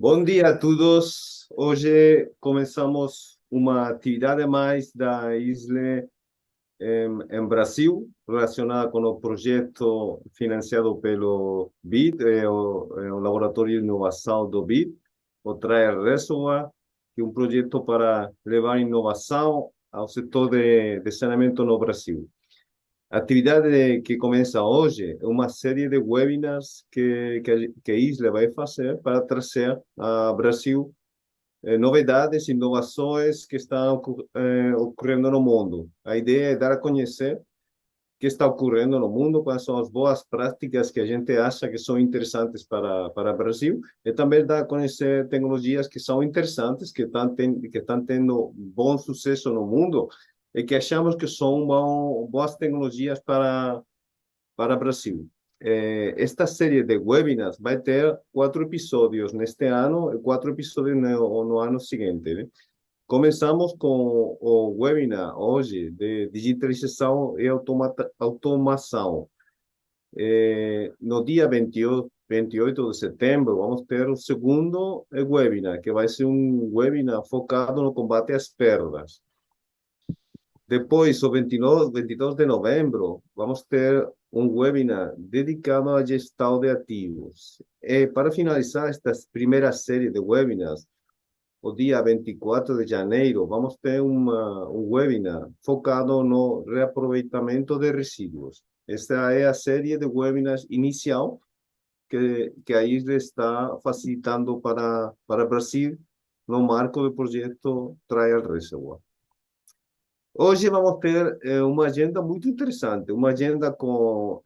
Bom dia a todos. Hoje começamos uma atividade mais da ISLE em Brasil, relacionada com o projeto financiado pelo BID, o Laboratório de Inovação do BID, o Trial Reservoir, que é um projeto para levar inovação ao setor de saneamento no Brasil. A atividade que começa hoje é uma série de webinars que a ISLE vai fazer para trazer a Brasil novidades, inovações que estão ocorrendo no mundo. A ideia é dar a conhecer o que está ocorrendo no mundo, quais são as boas práticas que a gente acha que são interessantes para o Brasil, e também dar a conhecer tecnologias que são interessantes, que estão tendo bom sucesso no mundo, e que achamos que são boas tecnologias para o Brasil. Esta série de webinars vai ter 4 episódios neste ano e 4 episódios no ano seguinte, né? Começamos com o webinar hoje de digitalização e automação. No dia 28 de setembro, vamos ter o segundo webinar, que vai ser um webinar focado no combate às perdas. Depois, o 22 de novembro, vamos ter um webinar dedicado à gestão de ativos. E para finalizar esta primeira série de webinars, o dia 24 de janeiro, vamos ter um webinar focado no reaproveitamento de resíduos. Esta é a série de webinars inicial que a ISRE está facilitando para o Brasil no marco do projeto Trial Reservoir. Hoje vamos ter uma agenda muito interessante, uma agenda com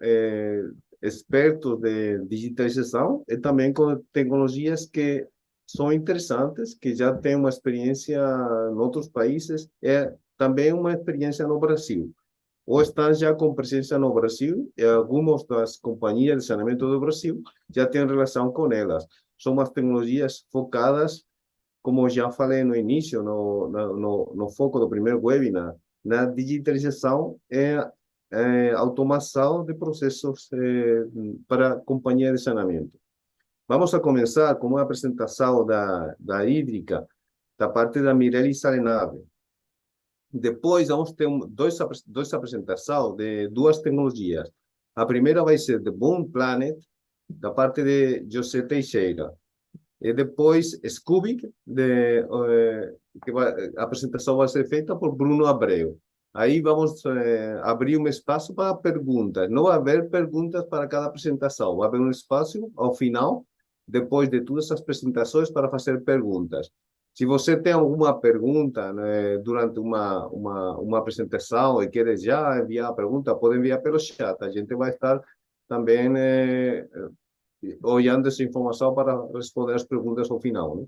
expertos de digitalização e também com tecnologias que são interessantes, que já têm uma experiência em outros países e também uma experiência no Brasil. Ou estão já com presença no Brasil e algumas das companhias de saneamento do Brasil já têm relação com elas. São umas tecnologias focadas, como já falei no início, no foco do primeiro webinar, na digitalização e automação de processos para companhia de saneamento. Vamos a começar com uma apresentação da hídrica, da parte da Mirelle Salenave. Depois vamos ter duas apresentações de duas tecnologias. A primeira vai ser de Boom Planet, da parte de José Teixeira. E depois, Scooby, a apresentação vai ser feita por Bruno Abreu. Aí vamos abrir um espaço para perguntas. Não vai haver perguntas para cada apresentação. Vai haver um espaço ao final, depois de todas as apresentações, para fazer perguntas. Se você tem alguma pergunta, né, durante uma apresentação e quer já enviar a pergunta, pode enviar pelo chat. A gente vai estar também olhando essa informação para responder as perguntas ao final, né?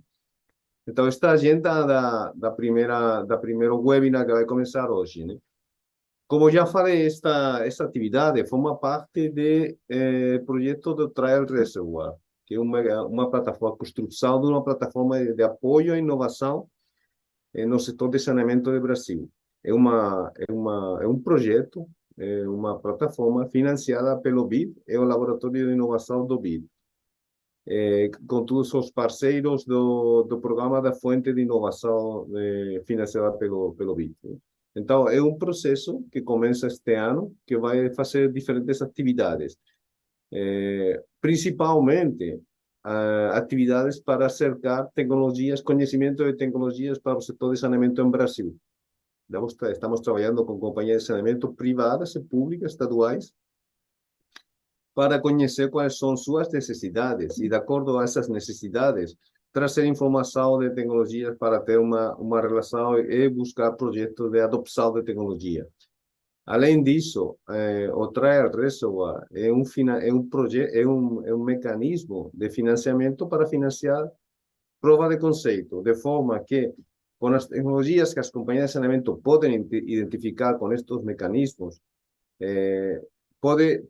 Então, esta agenda da primeiro webinar que vai começar hoje, né? Como já falei, esta atividade forma parte do projeto do Trial Reservoir, que é uma plataforma, construção de uma plataforma de apoio à inovação no setor de saneamento do Brasil. É um projeto, uma plataforma financiada pelo BID, é o Laboratório de Inovação do BID, com todos os parceiros do programa da Fonte de Inovação financiada pelo BID. Então, é um processo que começa este ano, que vai fazer diferentes atividades, principalmente atividades para acercar tecnologias, conhecimento de tecnologias para o setor de saneamento em Brasil. Estamos trabalhando com companhias de saneamento privadas e públicas, estaduais, para conhecer quais são suas necessidades e, de acordo a essas necessidades, trazer informação de tecnologias para ter uma relação e buscar projetos de adopção de tecnologia. Além disso, o Trial Reservoir é um mecanismo de financiamento para financiar prova de conceito, de forma que, com as tecnologias que as companhias de saneamento podem identificar com estes mecanismos, pode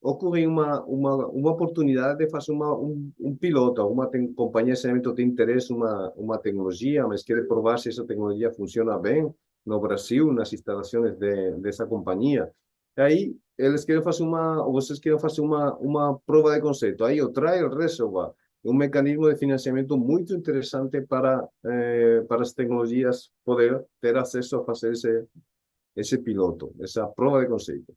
ocorrer uma oportunidade de fazer um piloto. Alguma companhia de saneamento tem interesse em uma tecnologia, mas quer provar se essa tecnologia funciona bem no Brasil, nas instalações dessa companhia. Aí eles querem fazer ou vocês querem fazer uma prova de conceito. Aí o Trial Reservoir um mecanismo de financiamento muito interessante para as tecnologias poder ter acesso a fazer esse piloto, essa prova de conceito.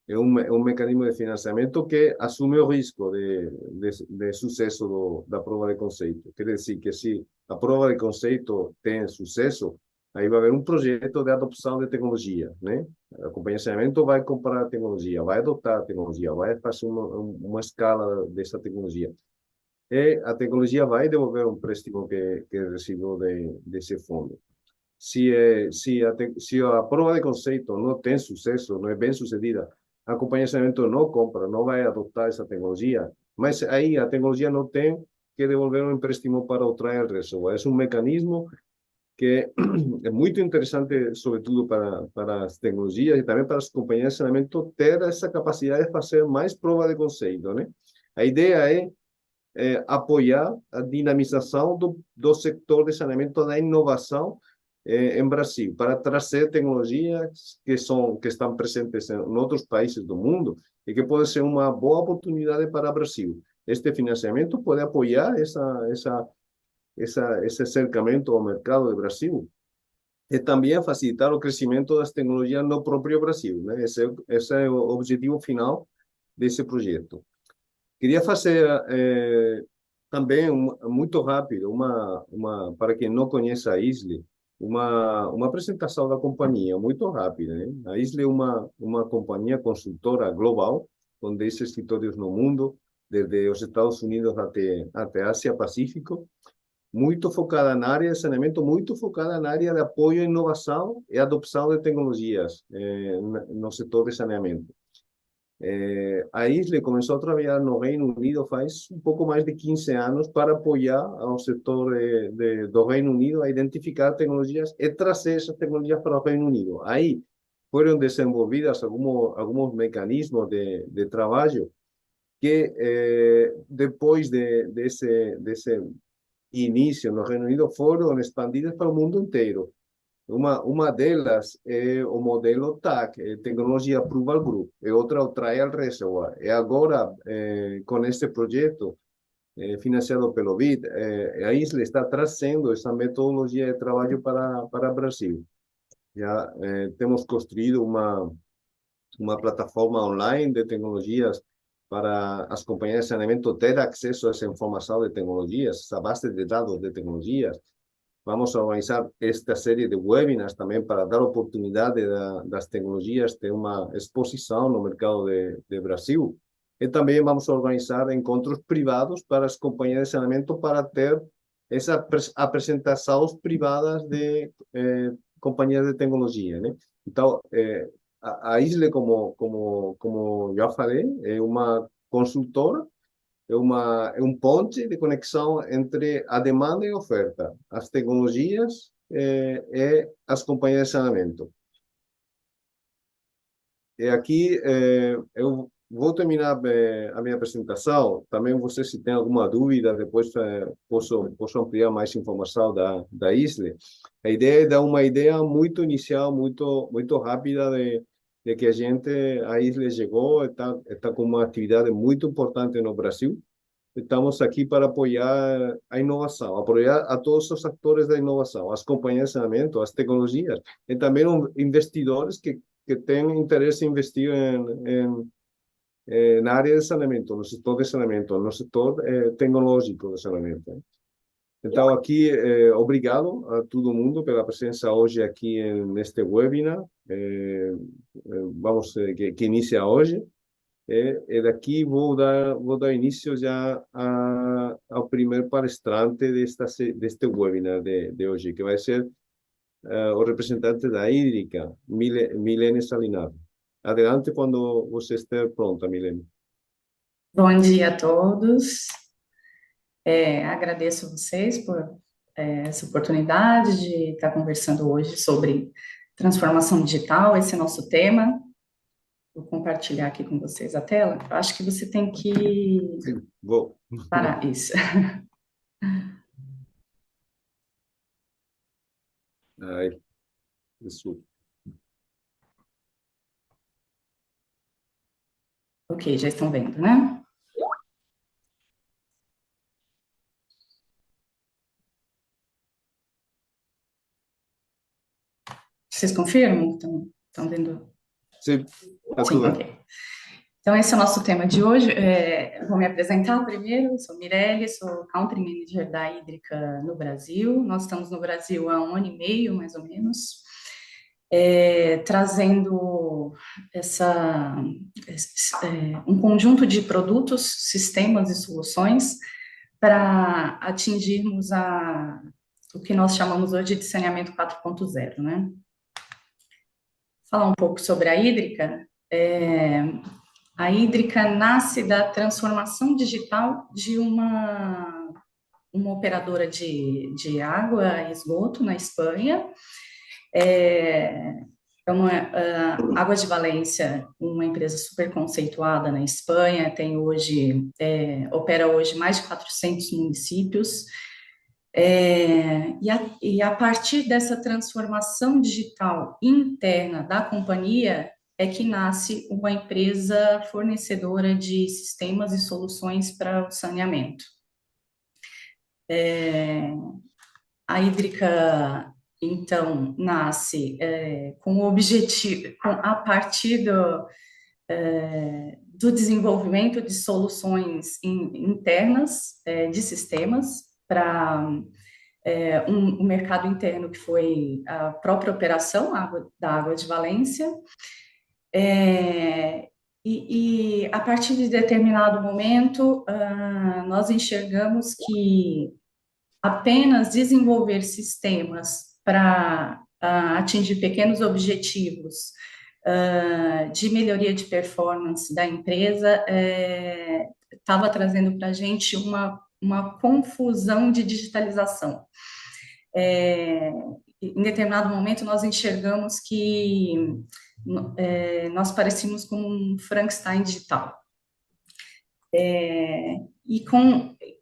É um mecanismo de financiamento que assume o risco de sucesso da prova de conceito. Quer dizer que se a prova de conceito tem sucesso, aí vai haver um projeto de adopção de tecnologia, né? A companhia de saneamento vai comprar a tecnologia, vai adotar a tecnologia, vai fazer uma escala dessa tecnologia. E a tecnologia vai devolver um empréstimo que recebeu desse fundo. Se a prova de conceito não tem sucesso, não é bem sucedida, a companhia de saneamento não compra, não vai adotar essa tecnologia, mas aí a tecnologia não tem que devolver um empréstimo para o trial reservoir. É um mecanismo que é muito interessante, sobretudo para as tecnologias e também para as companhias de saneamento, ter essa capacidade de fazer mais prova de conceito, né? A ideia é apoiar a dinamização do setor de saneamento, da inovação em Brasil, para trazer tecnologias que estão presentes em outros países do mundo e que pode ser uma boa oportunidade para o Brasil. Este financiamento pode apoiar esse acercamento ao mercado do Brasil e também facilitar o crescimento das tecnologias no próprio Brasil, né? Esse é o objetivo final desse projeto. Queria fazer também muito rápido, para quem não conhece a Isle, uma apresentação da companhia, muito rápida, né? A Isle é uma companhia consultora global, com 10 escritórios no mundo, desde os Estados Unidos até Ásia-Pacífico, muito focada na área de saneamento, muito focada na área de apoio à inovação e adopção de tecnologias no setor de saneamento. A Isle começou a trabalhar no Reino Unido faz um pouco mais de 15 anos para apoiar ao setor do Reino Unido a identificar tecnologias e trazer essas tecnologias para o Reino Unido. Aí foram desenvolvidas alguns mecanismos de trabalho que, depois desse início no Reino Unido, foram expandidas para o mundo inteiro. Uma delas é o modelo TAC, Tecnologia Approval Group, e outra o Trial Reservoir. E agora, com este projeto financiado pelo BID, a ISLE está trazendo essa metodologia de trabalho para o Brasil. Já temos construído uma plataforma online de tecnologias para as companhias de saneamento ter acesso a essa informação de tecnologias, essa base de dados de tecnologias. Vamos a organizar esta série de webinars também para dar oportunidade das tecnologias ter uma exposição no mercado de Brasil. E também vamos a organizar encontros privados para as companhias de saneamento para ter essas apresentações privadas de companhias de tecnologia, né? Então, a Isle, como já falei, é uma consultora, é um ponte de conexão entre a demanda e a oferta, as tecnologias e as companhias de saneamento. E aqui eu vou terminar a minha apresentação. Também você, se tem alguma dúvida, depois posso ampliar mais informação da ISLE. A ideia é dar uma ideia muito inicial, muito rápida de que a ISLE chegou, está com uma atividade muito importante no Brasil. Estamos aqui para apoiar a inovação, apoiar a todos os atores da inovação, as companhias de saneamento, as tecnologias, e também investidores que têm interesse em investir na área de saneamento, no setor de saneamento, no setor tecnológico de saneamento. Então, aqui, obrigado a todo mundo pela presença hoje aqui neste webinar, que inicia hoje. E daqui vou dar início já ao primeiro palestrante deste webinar de hoje, que vai ser o representante da Hídrica, Milene Salinaro. Adelante quando você estiver pronta, Milene. Bom dia a todos. Agradeço a vocês por essa oportunidade de estar conversando hoje sobre transformação digital, esse é nosso tema. Vou compartilhar aqui com vocês a tela. Eu acho que você tem que Sim, vou. parar isso. Ai, isso. Ok, já estão vendo, né? Vocês confirmam? Estão vendo? Sim, está Sim, tudo bem. ok. Então, esse é o nosso tema de hoje. Eu vou me apresentar primeiro. Eu sou Mirelle, sou Country Manager da Hídrica no Brasil. Nós estamos no Brasil há 1 ano e meio, mais ou menos, trazendo um conjunto de produtos, sistemas e soluções para atingirmos o que nós chamamos hoje de saneamento 4.0, né? Falar um pouco sobre a Hídrica. A Hídrica nasce da transformação digital de uma operadora de água e esgoto na Espanha. Águas de Valência, uma empresa super conceituada na Espanha, opera hoje mais de 400 municípios. E a partir dessa transformação digital interna da companhia é que nasce uma empresa fornecedora de sistemas e soluções para o saneamento. A Hídrica, então, nasce com o objetivo, a partir do desenvolvimento de soluções internas de sistemas para um mercado interno que foi a própria operação da Água de Valência. E a partir de determinado momento, nós enxergamos que apenas desenvolver sistemas para atingir pequenos objetivos de melhoria de performance da empresa estava trazendo para a gente uma confusão de digitalização. Em determinado momento, nós enxergamos que nós parecíamos como um Frankenstein digital.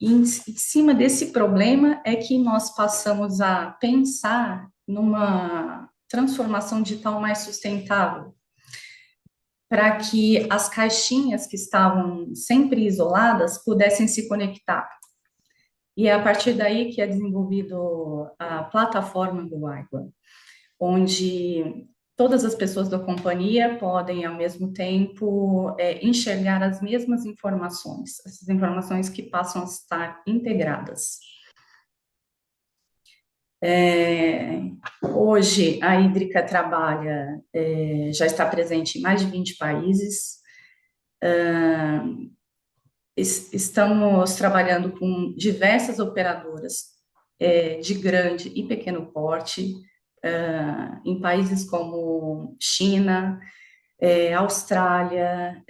Em cima desse problema é que nós passamos a pensar numa transformação digital mais sustentável, para que as caixinhas que estavam sempre isoladas pudessem se conectar. E é a partir daí que é desenvolvido a plataforma do Água, onde todas as pessoas da companhia podem, ao mesmo tempo, enxergar as mesmas informações, essas informações que passam a estar integradas. Hoje, a Hídrica já está presente em mais de 20 países. Estamos trabalhando com diversas operadoras de grande e pequeno porte, em países como China, Austrália,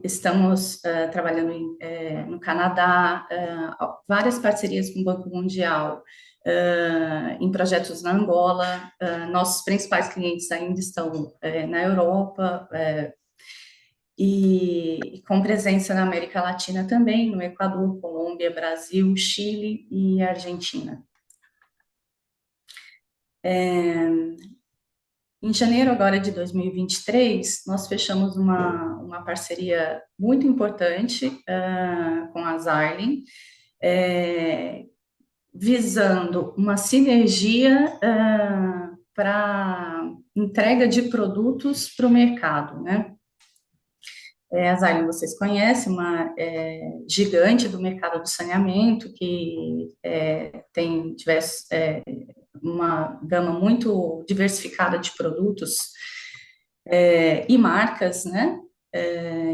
estamos trabalhando no Canadá, várias parcerias com o Banco Mundial, em projetos na Angola. Nossos principais clientes ainda estão na Europa, e com presença na América Latina também, no Equador, Colômbia, Brasil, Chile e Argentina. Em janeiro agora de 2023, nós fechamos uma parceria muito importante com a Xylem, visando uma sinergia para entrega de produtos para o mercado, né? A Xylem, vocês conhecem, uma gigante do mercado do saneamento, que tem uma gama muito diversificada de produtos e marcas, né,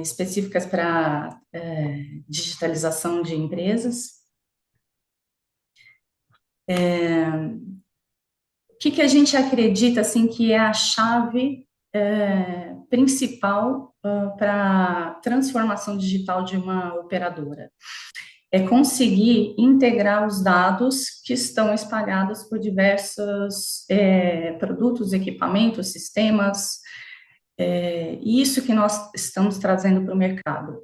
específicas para digitalização de empresas. O que a gente acredita assim, que é a chave principal para a transformação digital de uma operadora? É conseguir integrar os dados que estão espalhados por diversos produtos, equipamentos, sistemas, e isso que nós estamos trazendo para o mercado.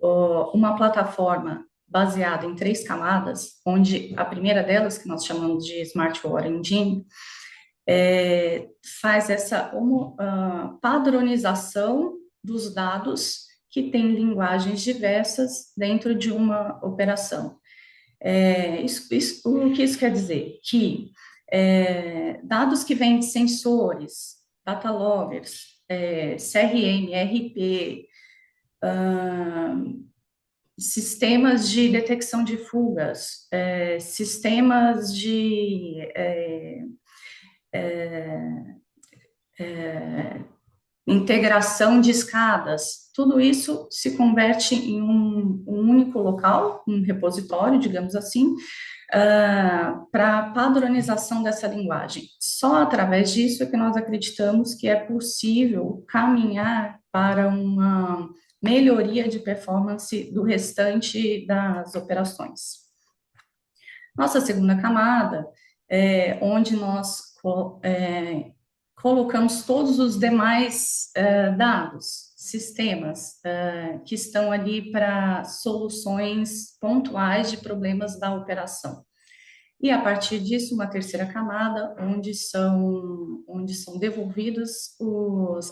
Uma plataforma baseada em 3 camadas, onde a primeira delas, que nós chamamos de Smart Water Engine, faz essa padronização dos dados que tem linguagens diversas dentro de uma operação. O que isso quer dizer? Que Dados que vêm de sensores, data loggers, CRM, RP, sistemas de detecção de fugas, sistemas de integração de escadas, tudo isso se converte em um único local, um repositório, digamos assim, para padronização dessa linguagem. Só através disso é que nós acreditamos que é possível caminhar para uma melhoria de performance do restante das operações. Nossa segunda camada é onde nós colocamos todos os demais dados, sistemas que estão ali para soluções pontuais de problemas da operação. E a partir disso, uma terceira camada, onde são devolvidas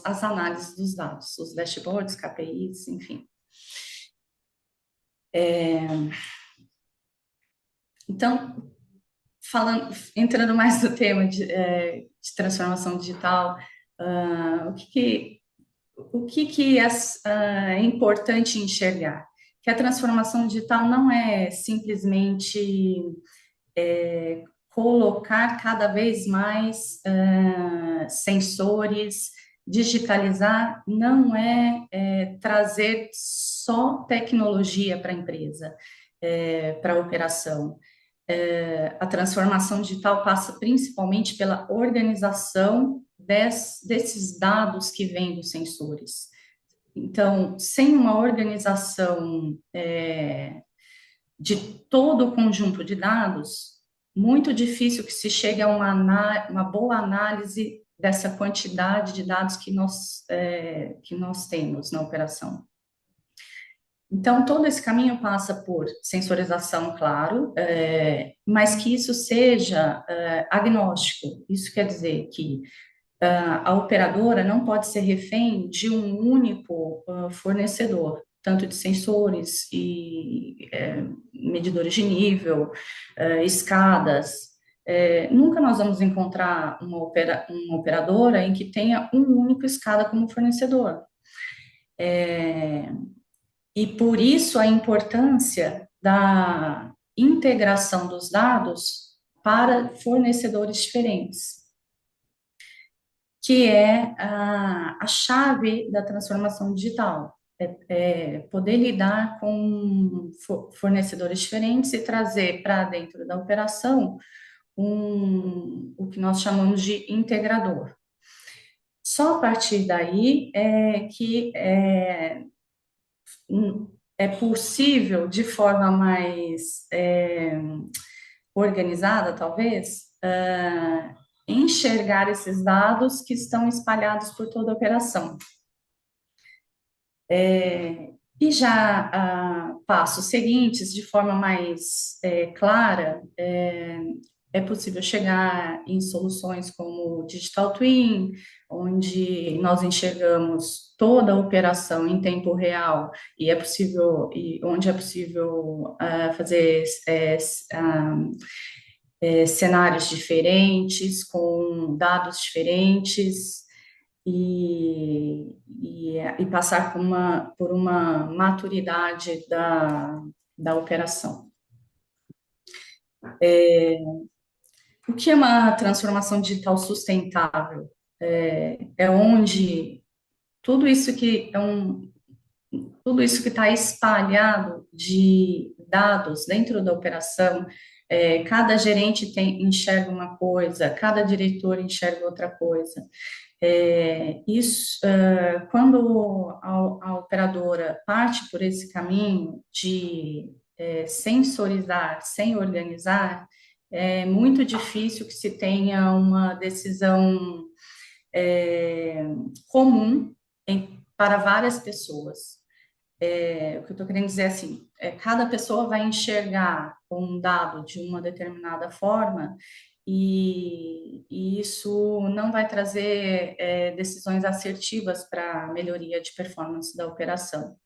as análises dos dados, os dashboards, KPIs, enfim. Então, entrando mais no tema de transformação digital, o que é importante enxergar? Que a transformação digital não é simplesmente colocar cada vez mais sensores, digitalizar, não é trazer só tecnologia para a empresa, para a operação. A transformação digital passa principalmente pela organização desses dados que vêm dos sensores. Então, sem uma organização de todo o conjunto de dados, muito difícil que se chegue a uma boa análise dessa quantidade de dados que nós temos na operação. Então, todo esse caminho passa por sensorização, claro, mas que isso seja agnóstico. Isso quer dizer que a operadora não pode ser refém de um único fornecedor, tanto de sensores e medidores de nível, escadas. Nunca nós vamos encontrar uma operadora em que tenha um único escada como fornecedor. E por isso a importância da integração dos dados para fornecedores diferentes, que é a chave da transformação digital. Poder lidar com fornecedores diferentes e trazer para dentro da operação o que nós chamamos de integrador. Só a partir daí é que é possível, de forma mais organizada, talvez, enxergar esses dados que estão espalhados por toda a operação. E já passos seguintes, de forma mais clara, é possível chegar em soluções como o Digital Twin, onde nós enxergamos toda a operação em tempo real e onde é possível fazer cenários diferentes, com dados diferentes, e passar por uma maturidade da operação. O que é uma transformação digital sustentável? É onde tudo isso que está espalhado de dados dentro da operação, cada gerente enxerga uma coisa, cada diretor enxerga outra coisa. Quando a operadora parte por esse caminho de sensorizar sem organizar, é muito difícil que se tenha uma decisão comum para várias pessoas. O que eu estou querendo dizer é assim, cada pessoa vai enxergar um dado de uma determinada forma e isso não vai trazer decisões assertivas para a melhoria de performance da operação.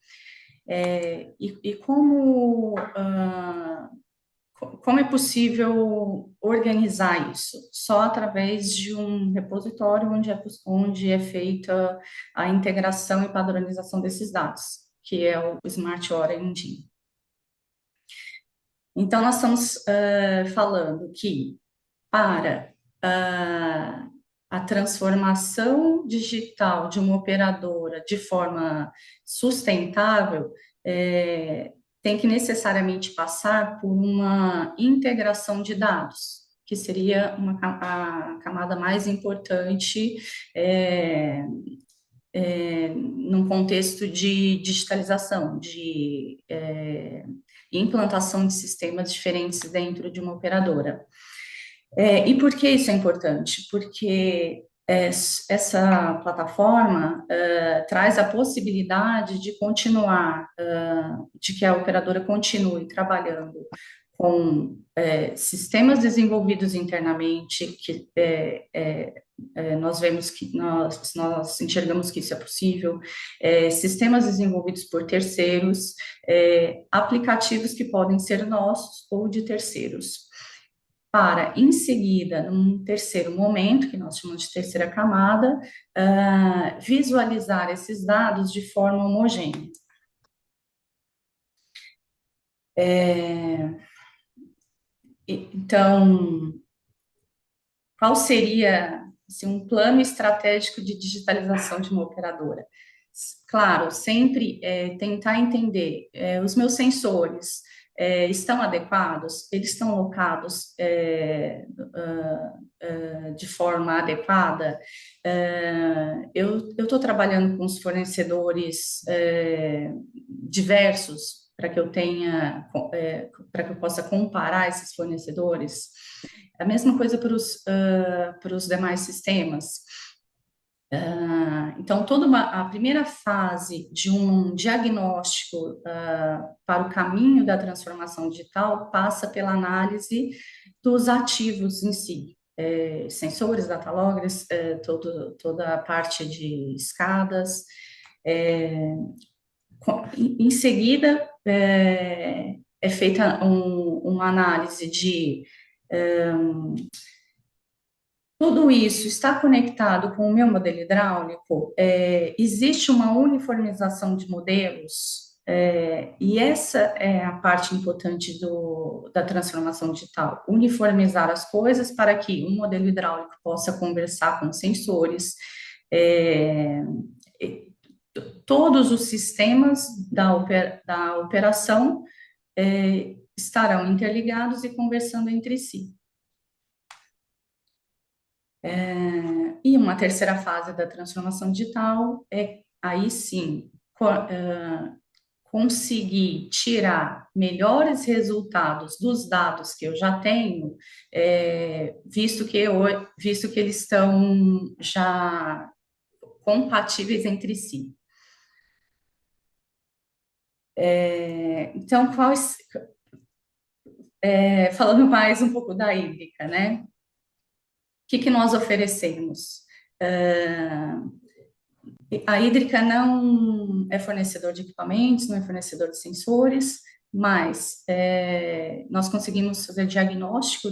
como é possível organizar isso? Só através de um repositório onde é feita a integração e padronização desses dados, que é o Smart Hora Engine. Então, nós estamos falando que para a transformação digital de uma operadora de forma sustentável, tem que necessariamente passar por uma integração de dados, que seria a camada mais importante num contexto de digitalização, de implantação de sistemas diferentes dentro de uma operadora. E por que isso é importante? Porque essa plataforma traz a possibilidade de continuar, de que a operadora continue trabalhando com sistemas desenvolvidos internamente, que nós vemos que nós enxergamos que isso é possível, sistemas desenvolvidos por terceiros, aplicativos que podem ser nossos ou de terceiros, para, em seguida, num terceiro momento, que nós chamamos de terceira camada, visualizar esses dados de forma homogênea. Então, qual seria assim, um plano estratégico de digitalização de uma operadora? Claro, sempre tentar entender os meus sensores estão adequados, eles estão locados de forma adequada. Eu estou trabalhando com os fornecedores diversos para que eu tenha, para que eu possa comparar esses fornecedores. A mesma coisa para os demais sistemas. Então, a primeira fase de um diagnóstico para o caminho da transformação digital passa pela análise dos ativos em si, sensores, dataloggers, toda a parte de escadas. Em seguida, é feita uma análise de tudo isso está conectado com o meu modelo hidráulico? Existe uma uniformização de modelos? E essa é a parte importante da transformação digital, uniformizar as coisas para que um modelo hidráulico possa conversar com sensores, todos os sistemas da operação estarão interligados e conversando entre si. E uma terceira fase da transformação digital é, aí sim, conseguir tirar melhores resultados dos dados que eu já tenho, visto que eles estão já compatíveis entre si. Então, falando mais um pouco da hídrica, né? O que nós oferecemos? A Hídrica não é fornecedor de equipamentos, não é fornecedor de sensores, mas nós conseguimos fazer diagnóstico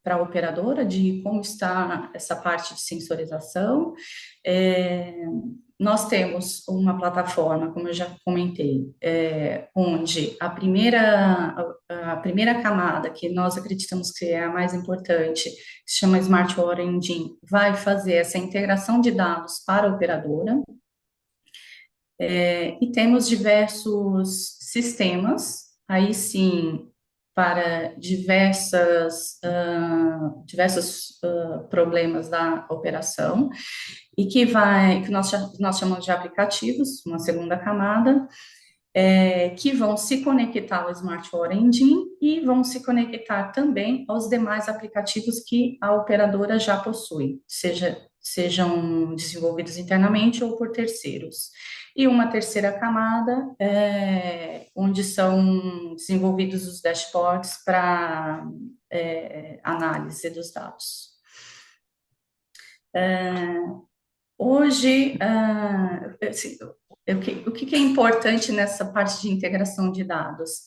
para a operadora de como está essa parte de sensorização. Nós temos uma plataforma, como eu já comentei, onde a primeira camada, que nós acreditamos que é a mais importante, se chama Smart Water Engine, vai fazer essa integração de dados para a operadora. E temos diversos sistemas, aí sim, para diversos problemas da operação, e que nós chamamos de aplicativos, uma segunda camada, que vão se conectar ao Smart Water Engine e vão se conectar também aos demais aplicativos que a operadora já possui, sejam desenvolvidos internamente ou por terceiros. E uma terceira camada, onde são desenvolvidos os dashboards para análise dos dados. Hoje, assim, o que é importante nessa parte de integração de dados?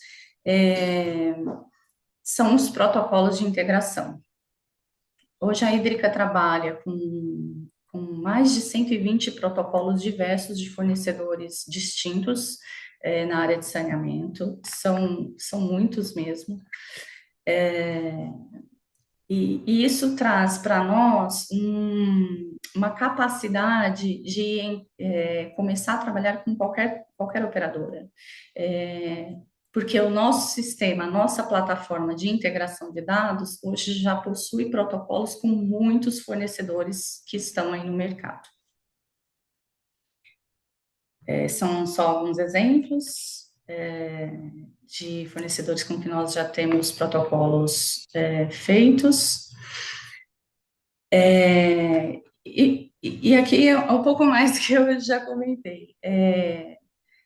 são os protocolos de integração. Hoje a Hídrica trabalha com mais de 120 protocolos diversos de fornecedores distintos na área de saneamento, são muitos mesmo. E isso traz para nós uma capacidade de começar a trabalhar com qualquer operadora. Porque o nosso sistema, a nossa plataforma de integração de dados, hoje já possui protocolos com muitos fornecedores que estão aí no mercado. São só alguns exemplos de fornecedores com que nós já temos protocolos feitos. E aqui é um pouco mais do que eu já comentei.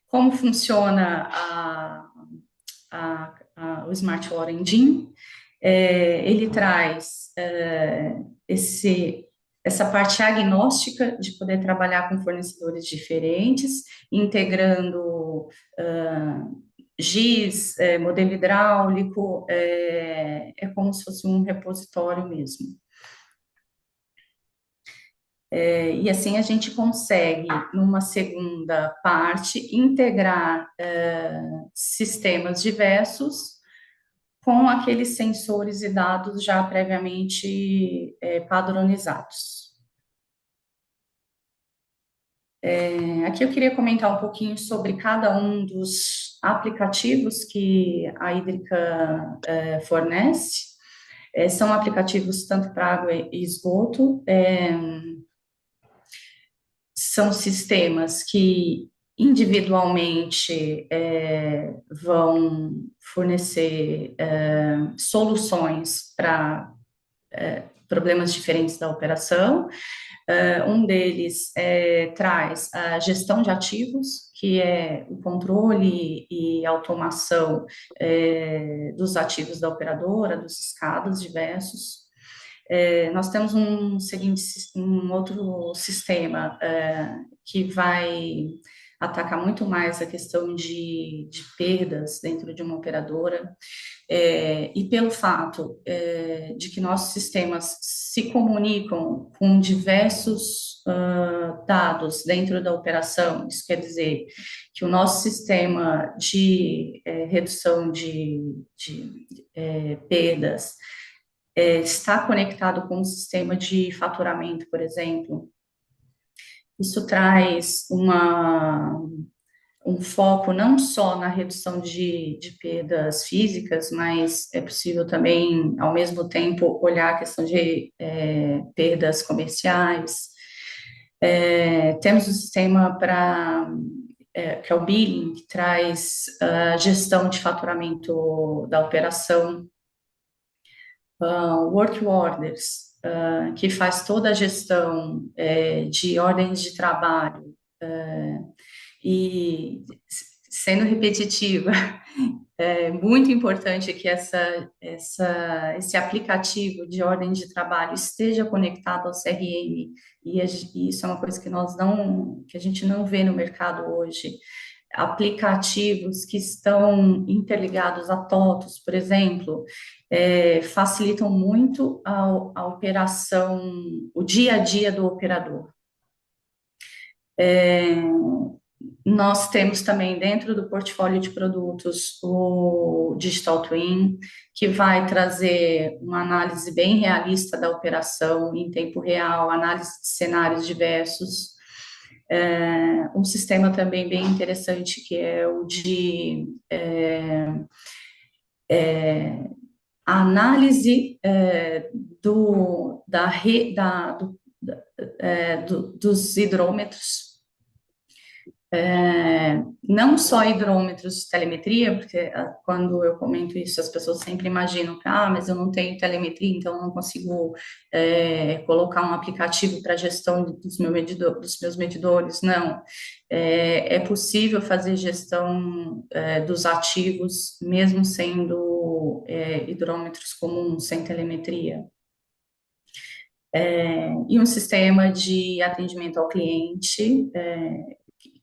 Como funciona o Smart Water Engine? Ele traz essa parte agnóstica de poder trabalhar com fornecedores diferentes, integrando GIS, modelo hidráulico, é como se fosse um repositório mesmo. E assim a gente consegue, numa segunda parte, integrar sistemas diversos com aqueles sensores e dados já previamente padronizados. Aqui eu queria comentar um pouquinho sobre cada um dos aplicativos que a Hídrica fornece. São aplicativos tanto para água e esgoto, são sistemas que individualmente vão fornecer soluções para problemas diferentes da operação. Um deles traz a gestão de ativos, que é o controle e automação dos ativos da operadora, dos escadas diversos. Nós temos um outro sistema que vai atacar muito mais a questão de perdas dentro de uma operadora, e pelo fato de que nossos sistemas se comunicam com diversos dados dentro da operação, isso quer dizer que o nosso sistema de redução de perdas está conectado com o sistema de faturamento, por exemplo. Isso traz um foco não só na redução de perdas físicas, mas é possível também, ao mesmo tempo, olhar a questão de perdas comerciais. Temos um sistema que é o billing, que traz a gestão de faturamento da operação. Work orders, que faz toda a gestão de ordens de trabalho, e sendo repetitiva, é muito importante que esse aplicativo de ordem de trabalho esteja conectado ao CRM, e isso é uma coisa que a gente não vê no mercado hoje. Aplicativos que estão interligados a TOTOS, por exemplo, facilitam muito a operação, o dia a dia do operador. Nós temos também dentro do portfólio de produtos o Digital Twin, que vai trazer uma análise bem realista da operação em tempo real, análise de cenários diversos. Um sistema também bem interessante que é o de análise dos hidrômetros, não só hidrômetros de telemetria, porque quando eu comento isso, as pessoas sempre imaginam que, mas eu não tenho telemetria, então eu não consigo colocar um aplicativo para gestão dos meus medidores. Não, é possível fazer gestão dos ativos, mesmo sendo hidrômetros comuns, sem telemetria. E um sistema de atendimento ao cliente,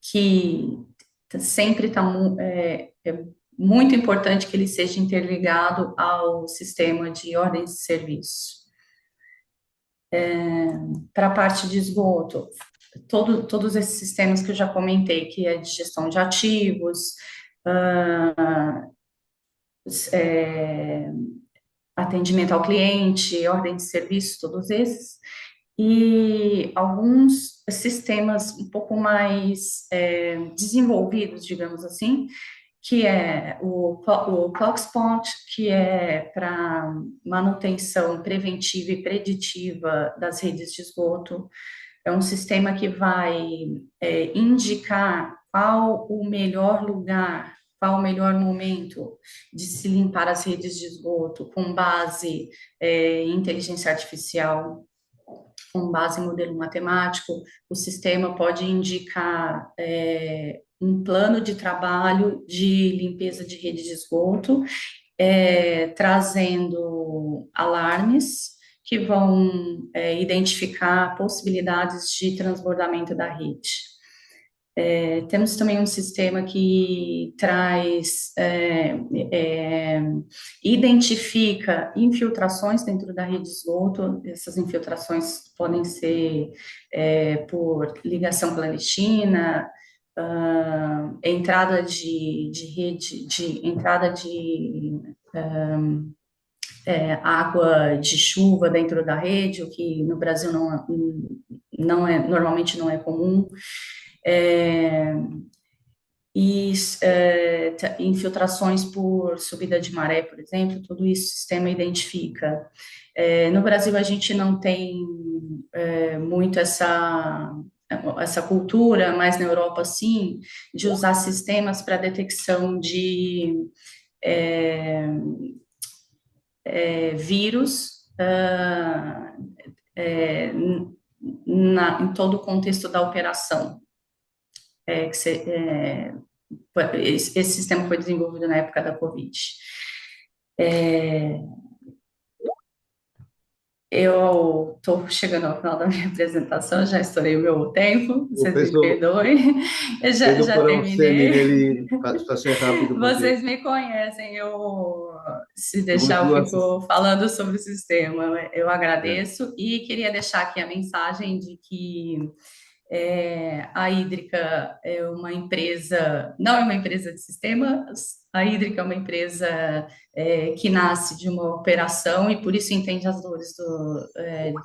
que sempre está muito importante que ele seja interligado ao sistema de ordens de serviço. Para a parte de esgoto, todos esses sistemas que eu já comentei, que é de gestão de ativos, ah, atendimento ao cliente, ordem de serviço, todos esses, e alguns sistemas um pouco mais desenvolvidos, digamos assim, que é o ClockSpot, que é para manutenção preventiva e preditiva das redes de esgoto. É um sistema que vai indicar qual o melhor lugar, qual o melhor momento de se limpar as redes de esgoto com base em inteligência artificial, com base em modelo matemático. O sistema pode indicar um plano de trabalho de limpeza de rede de esgoto, trazendo alarmes que vão identificar possibilidades de transbordamento da rede. Temos também um sistema que identifica infiltrações dentro da rede de esgoto. Essas infiltrações podem ser por ligação clandestina, entrada de rede, entrada de água de chuva dentro da rede, o que no Brasil normalmente não é comum. Infiltrações por subida de maré, por exemplo, tudo isso o sistema identifica. No Brasil, a gente não tem muito essa cultura, mas na Europa, sim, de usar sistemas para detecção de vírus em todo o contexto da operação. Esse sistema foi desenvolvido na época da Covid. Eu estou chegando ao final da minha apresentação, já estourei o meu tempo, Eu vocês me peço, perdoem, eu peço já para você, terminei. Mireli, fazer rápido, porque Vocês me conhecem, se eu, deixar, eu eu assisto. fico falando sobre o sistema. Eu agradeço e queria deixar aqui a mensagem de que a Hídrica é uma empresa, não é uma empresa de sistemas, a Hídrica é uma empresa que nasce de uma operação e por isso entende as dores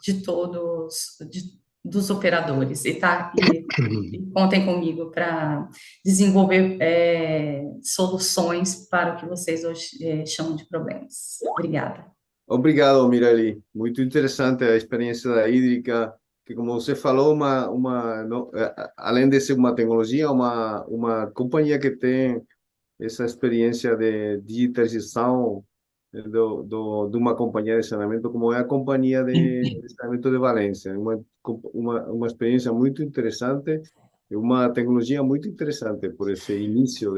de todos, dos operadores. E contem comigo para desenvolver soluções para o que vocês hoje chamam de problemas. Obrigada. Obrigado, Mirali. Muito interessante a experiência da hídrica, que como você falou, além de ser uma tecnologia, uma companhia que tem essa experiência de digitalização de uma companhia de saneamento, como é a companhia de saneamento de Valência. Uma experiência muito interessante e uma tecnologia muito interessante por esse início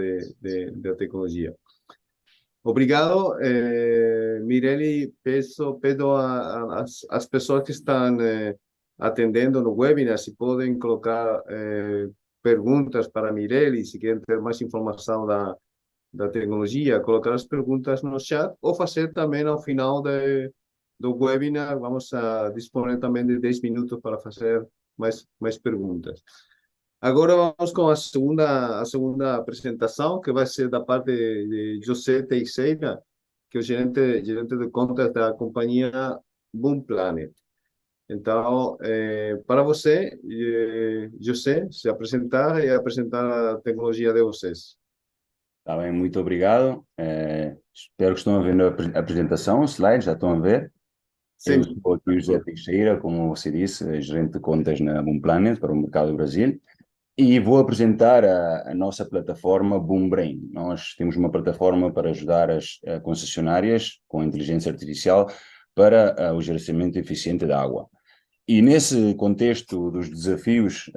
da tecnologia. Obrigado, Mireli. Peço às pessoas que estão atendendo no webinar se podem colocar perguntas para Mireli, se querem ter mais informação da tecnologia, colocar as perguntas no chat ou fazer também ao final do webinar. Vamos a disponer também de 10 minutos para fazer mais perguntas. Agora vamos com a segunda apresentação, que vai ser da parte de José Teixeira, que é o gerente de contas da companhia Boom Planet. Então, para você, José, se apresentar e apresentar a tecnologia de vocês. Está bem, muito obrigado. Espero que estão a ver a apresentação, os slides, já estão a ver. Eu Sim. sou aqui o José Teixeira, como você disse, gerente de contas na Boom Planet para o mercado do Brasil. E vou apresentar a nossa plataforma Boom Brain. Nós temos uma plataforma para ajudar as concessionárias com inteligência artificial para o gerenciamento eficiente da água. E nesse contexto dos desafios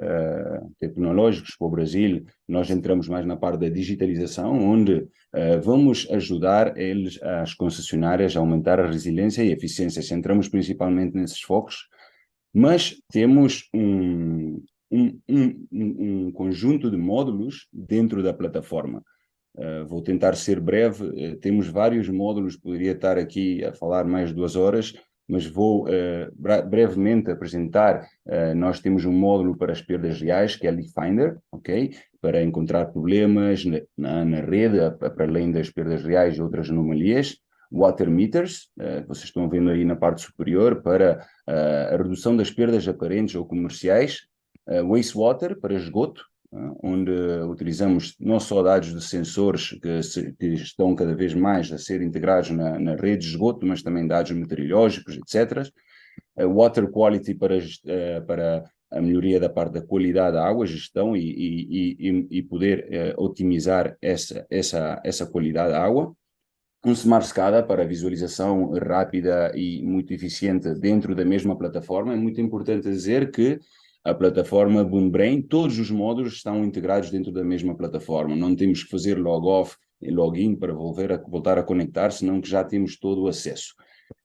tecnológicos para o Brasil, nós entramos mais na parte da digitalização, onde vamos ajudar as concessionárias a aumentar a resiliência e a eficiência. Centramos principalmente nesses focos, mas temos um conjunto de módulos dentro da plataforma. Vou tentar ser breve. Temos vários módulos, poderia estar aqui a falar mais de 2 horas, mas vou brevemente apresentar. Nós temos um módulo para as perdas reais, que é Leak Finder, ok? Para encontrar problemas na rede, para além das perdas reais e outras anomalias. Water Meters, vocês estão vendo aí na parte superior, para a redução das perdas aparentes ou comerciais. Wastewater, para esgoto, onde utilizamos não só dados de sensores que estão cada vez mais a ser integrados na rede de esgoto, mas também dados meteorológicos, etc. Water Quality para a melhoria da parte da qualidade da água, gestão e poder otimizar essa qualidade da água. Um Smart SCADA para visualização rápida e muito eficiente dentro da mesma plataforma. É muito importante dizer que a plataforma Boombrain, todos os módulos estão integrados dentro da mesma plataforma. Não temos que fazer log-off e login para voltar a conectar, senão que já temos todo o acesso.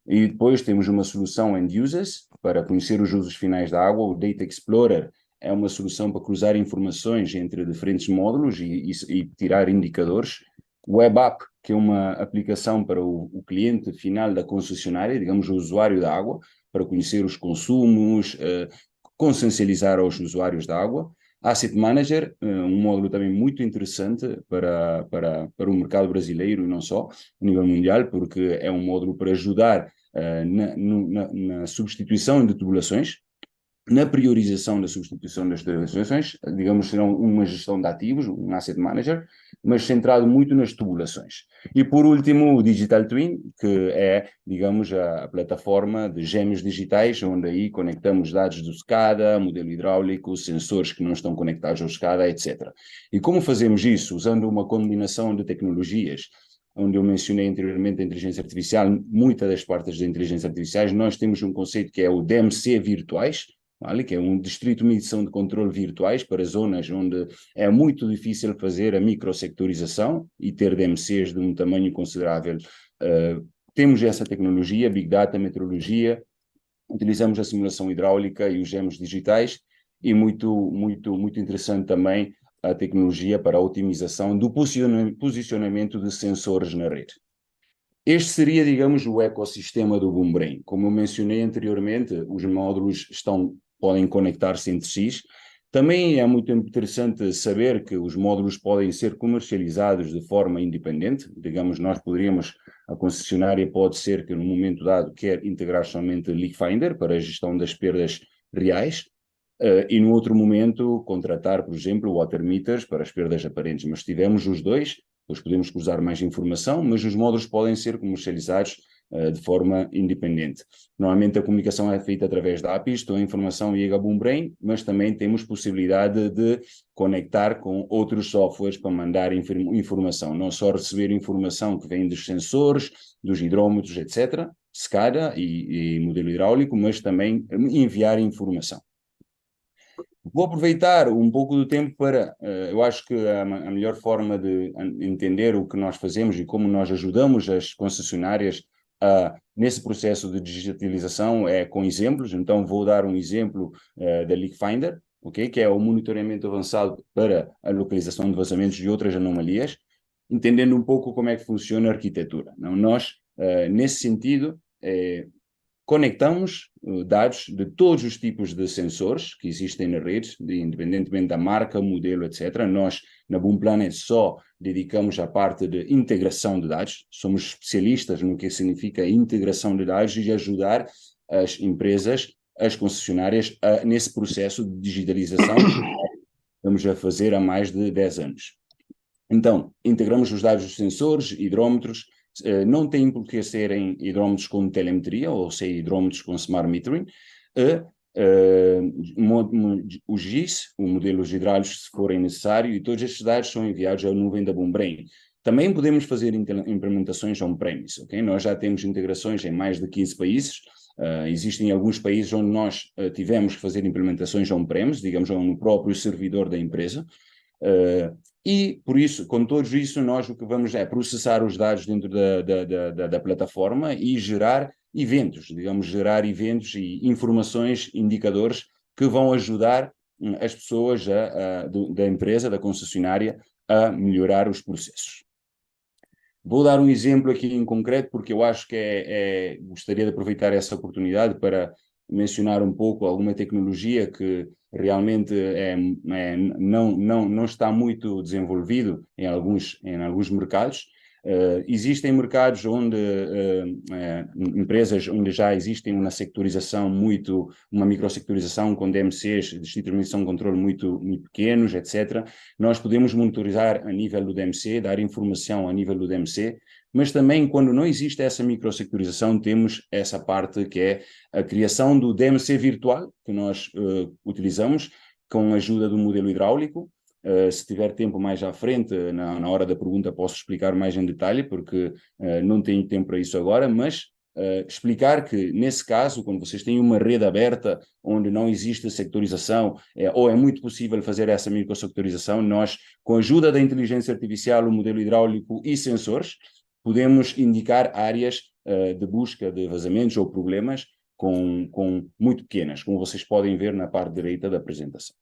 E depois temos uma solução End Users para conhecer os usos finais da água. O Data Explorer é uma solução para cruzar informações entre diferentes módulos e tirar indicadores. Web App, que é uma aplicação para o cliente final da concessionária, digamos o usuário da água, para conhecer os consumos, consciencializar aos usuários da água. Asset Manager, um módulo também muito interessante para o mercado brasileiro e não só, a nível mundial, porque é um módulo para ajudar na substituição de tubulações, na priorização da substituição das tubulações, digamos, serão uma gestão de ativos, um asset manager, mas centrado muito nas tubulações. E por último, o Digital Twin, que é, digamos, a plataforma de gêmeos digitais, onde aí conectamos dados do SCADA, modelo hidráulico, sensores que não estão conectados ao SCADA, etc. E como fazemos isso? Usando uma combinação de tecnologias, onde eu mencionei anteriormente a inteligência artificial, muitas das partes da inteligência artificial, nós temos um conceito que é o DMC virtuais, vale? Que é um distrito de medição de controle virtuais para zonas onde é muito difícil fazer a microsectorização e ter DMCs de um tamanho considerável. Temos essa tecnologia, Big Data, meteorologia, utilizamos a simulação hidráulica e os gêmeos digitais, e muito interessante também a tecnologia para a otimização do posicionamento de sensores na rede. Este seria, digamos, o ecossistema do Boombrain. Como eu mencionei anteriormente, os módulos podem conectar-se entre si. Também é muito interessante saber que os módulos podem ser comercializados de forma independente. Digamos, a concessionária pode ser que no momento dado quer integrar somente Leak Finder para a gestão das perdas reais, e no outro momento contratar, por exemplo, Water Meters para as perdas aparentes. Mas se tivermos os dois, depois podemos cruzar mais informação, mas os módulos podem ser comercializados de forma independente. Normalmente a comunicação é feita através da APIs, toda a informação chega a Boombrain, mas também temos possibilidade de conectar com outros softwares para mandar informação, não só receber informação que vem dos sensores, dos hidrómetros, etc., SCADA e modelo hidráulico, mas também enviar informação. Vou aproveitar um pouco do tempo para, eu acho que a melhor forma de entender o que nós fazemos e como nós ajudamos as concessionárias nesse processo de digitalização é com exemplos. Então vou dar um exemplo da Leak Finder, okay? Que é o monitoramento avançado para a localização de vazamentos e outras anomalias, entendendo um pouco como é que funciona a arquitetura. Não? Nós, nesse sentido, conectamos dados de todos os tipos de sensores que existem na rede, independentemente da marca, modelo, etc. Nós, na BoomPlanet, só dedicamos à parte de integração de dados. Somos especialistas no que significa integração de dados e ajudar as empresas, as concessionárias, nesse processo de digitalização que estamos a fazer há mais de 10 anos. Então, integramos os dados dos sensores, hidrómetros. Não tem por que serem hidrómetros com telemetria ou ser hidrómetros com smart metering. O GIS, o modelos hidráulicos, se forem necessário, e todos estes dados são enviados à nuvem da Boombrain. Também podemos fazer implementações on-premise, ok? Nós já temos integrações em mais de 15 países. Existem alguns países onde nós tivemos que fazer implementações on-premise, digamos, no próprio servidor da empresa. E, por isso, com tudo isso, nós o que vamos é processar os dados dentro da plataforma e gerar eventos, digamos, gerar eventos e informações, indicadores que vão ajudar as pessoas da empresa, da concessionária, a melhorar os processos. Vou dar um exemplo aqui em concreto, porque eu acho que gostaria de aproveitar essa oportunidade para mencionar um pouco alguma tecnologia que realmente não está muito desenvolvido em alguns mercados. Existem mercados onde empresas onde já existem uma sectorização uma microsectorização com DMCs, distritos de medição de controle muito pequenos, etc. Nós podemos monitorizar a nível do DMC, dar informação a nível do DMC, mas também quando não existe essa microsectorização, temos essa parte que é a criação do DMC virtual, que nós utilizamos com a ajuda do modelo hidráulico. Se tiver tempo mais à frente, na hora da pergunta, posso explicar mais em detalhe, porque não tenho tempo para isso agora, mas explicar que, nesse caso, quando vocês têm uma rede aberta, onde não existe sectorização, ou é muito possível fazer essa microsectorização, nós, com a ajuda da inteligência artificial, o modelo hidráulico e sensores, podemos indicar áreas de busca de vazamentos ou problemas com muito pequenas, como vocês podem ver na parte direita da apresentação.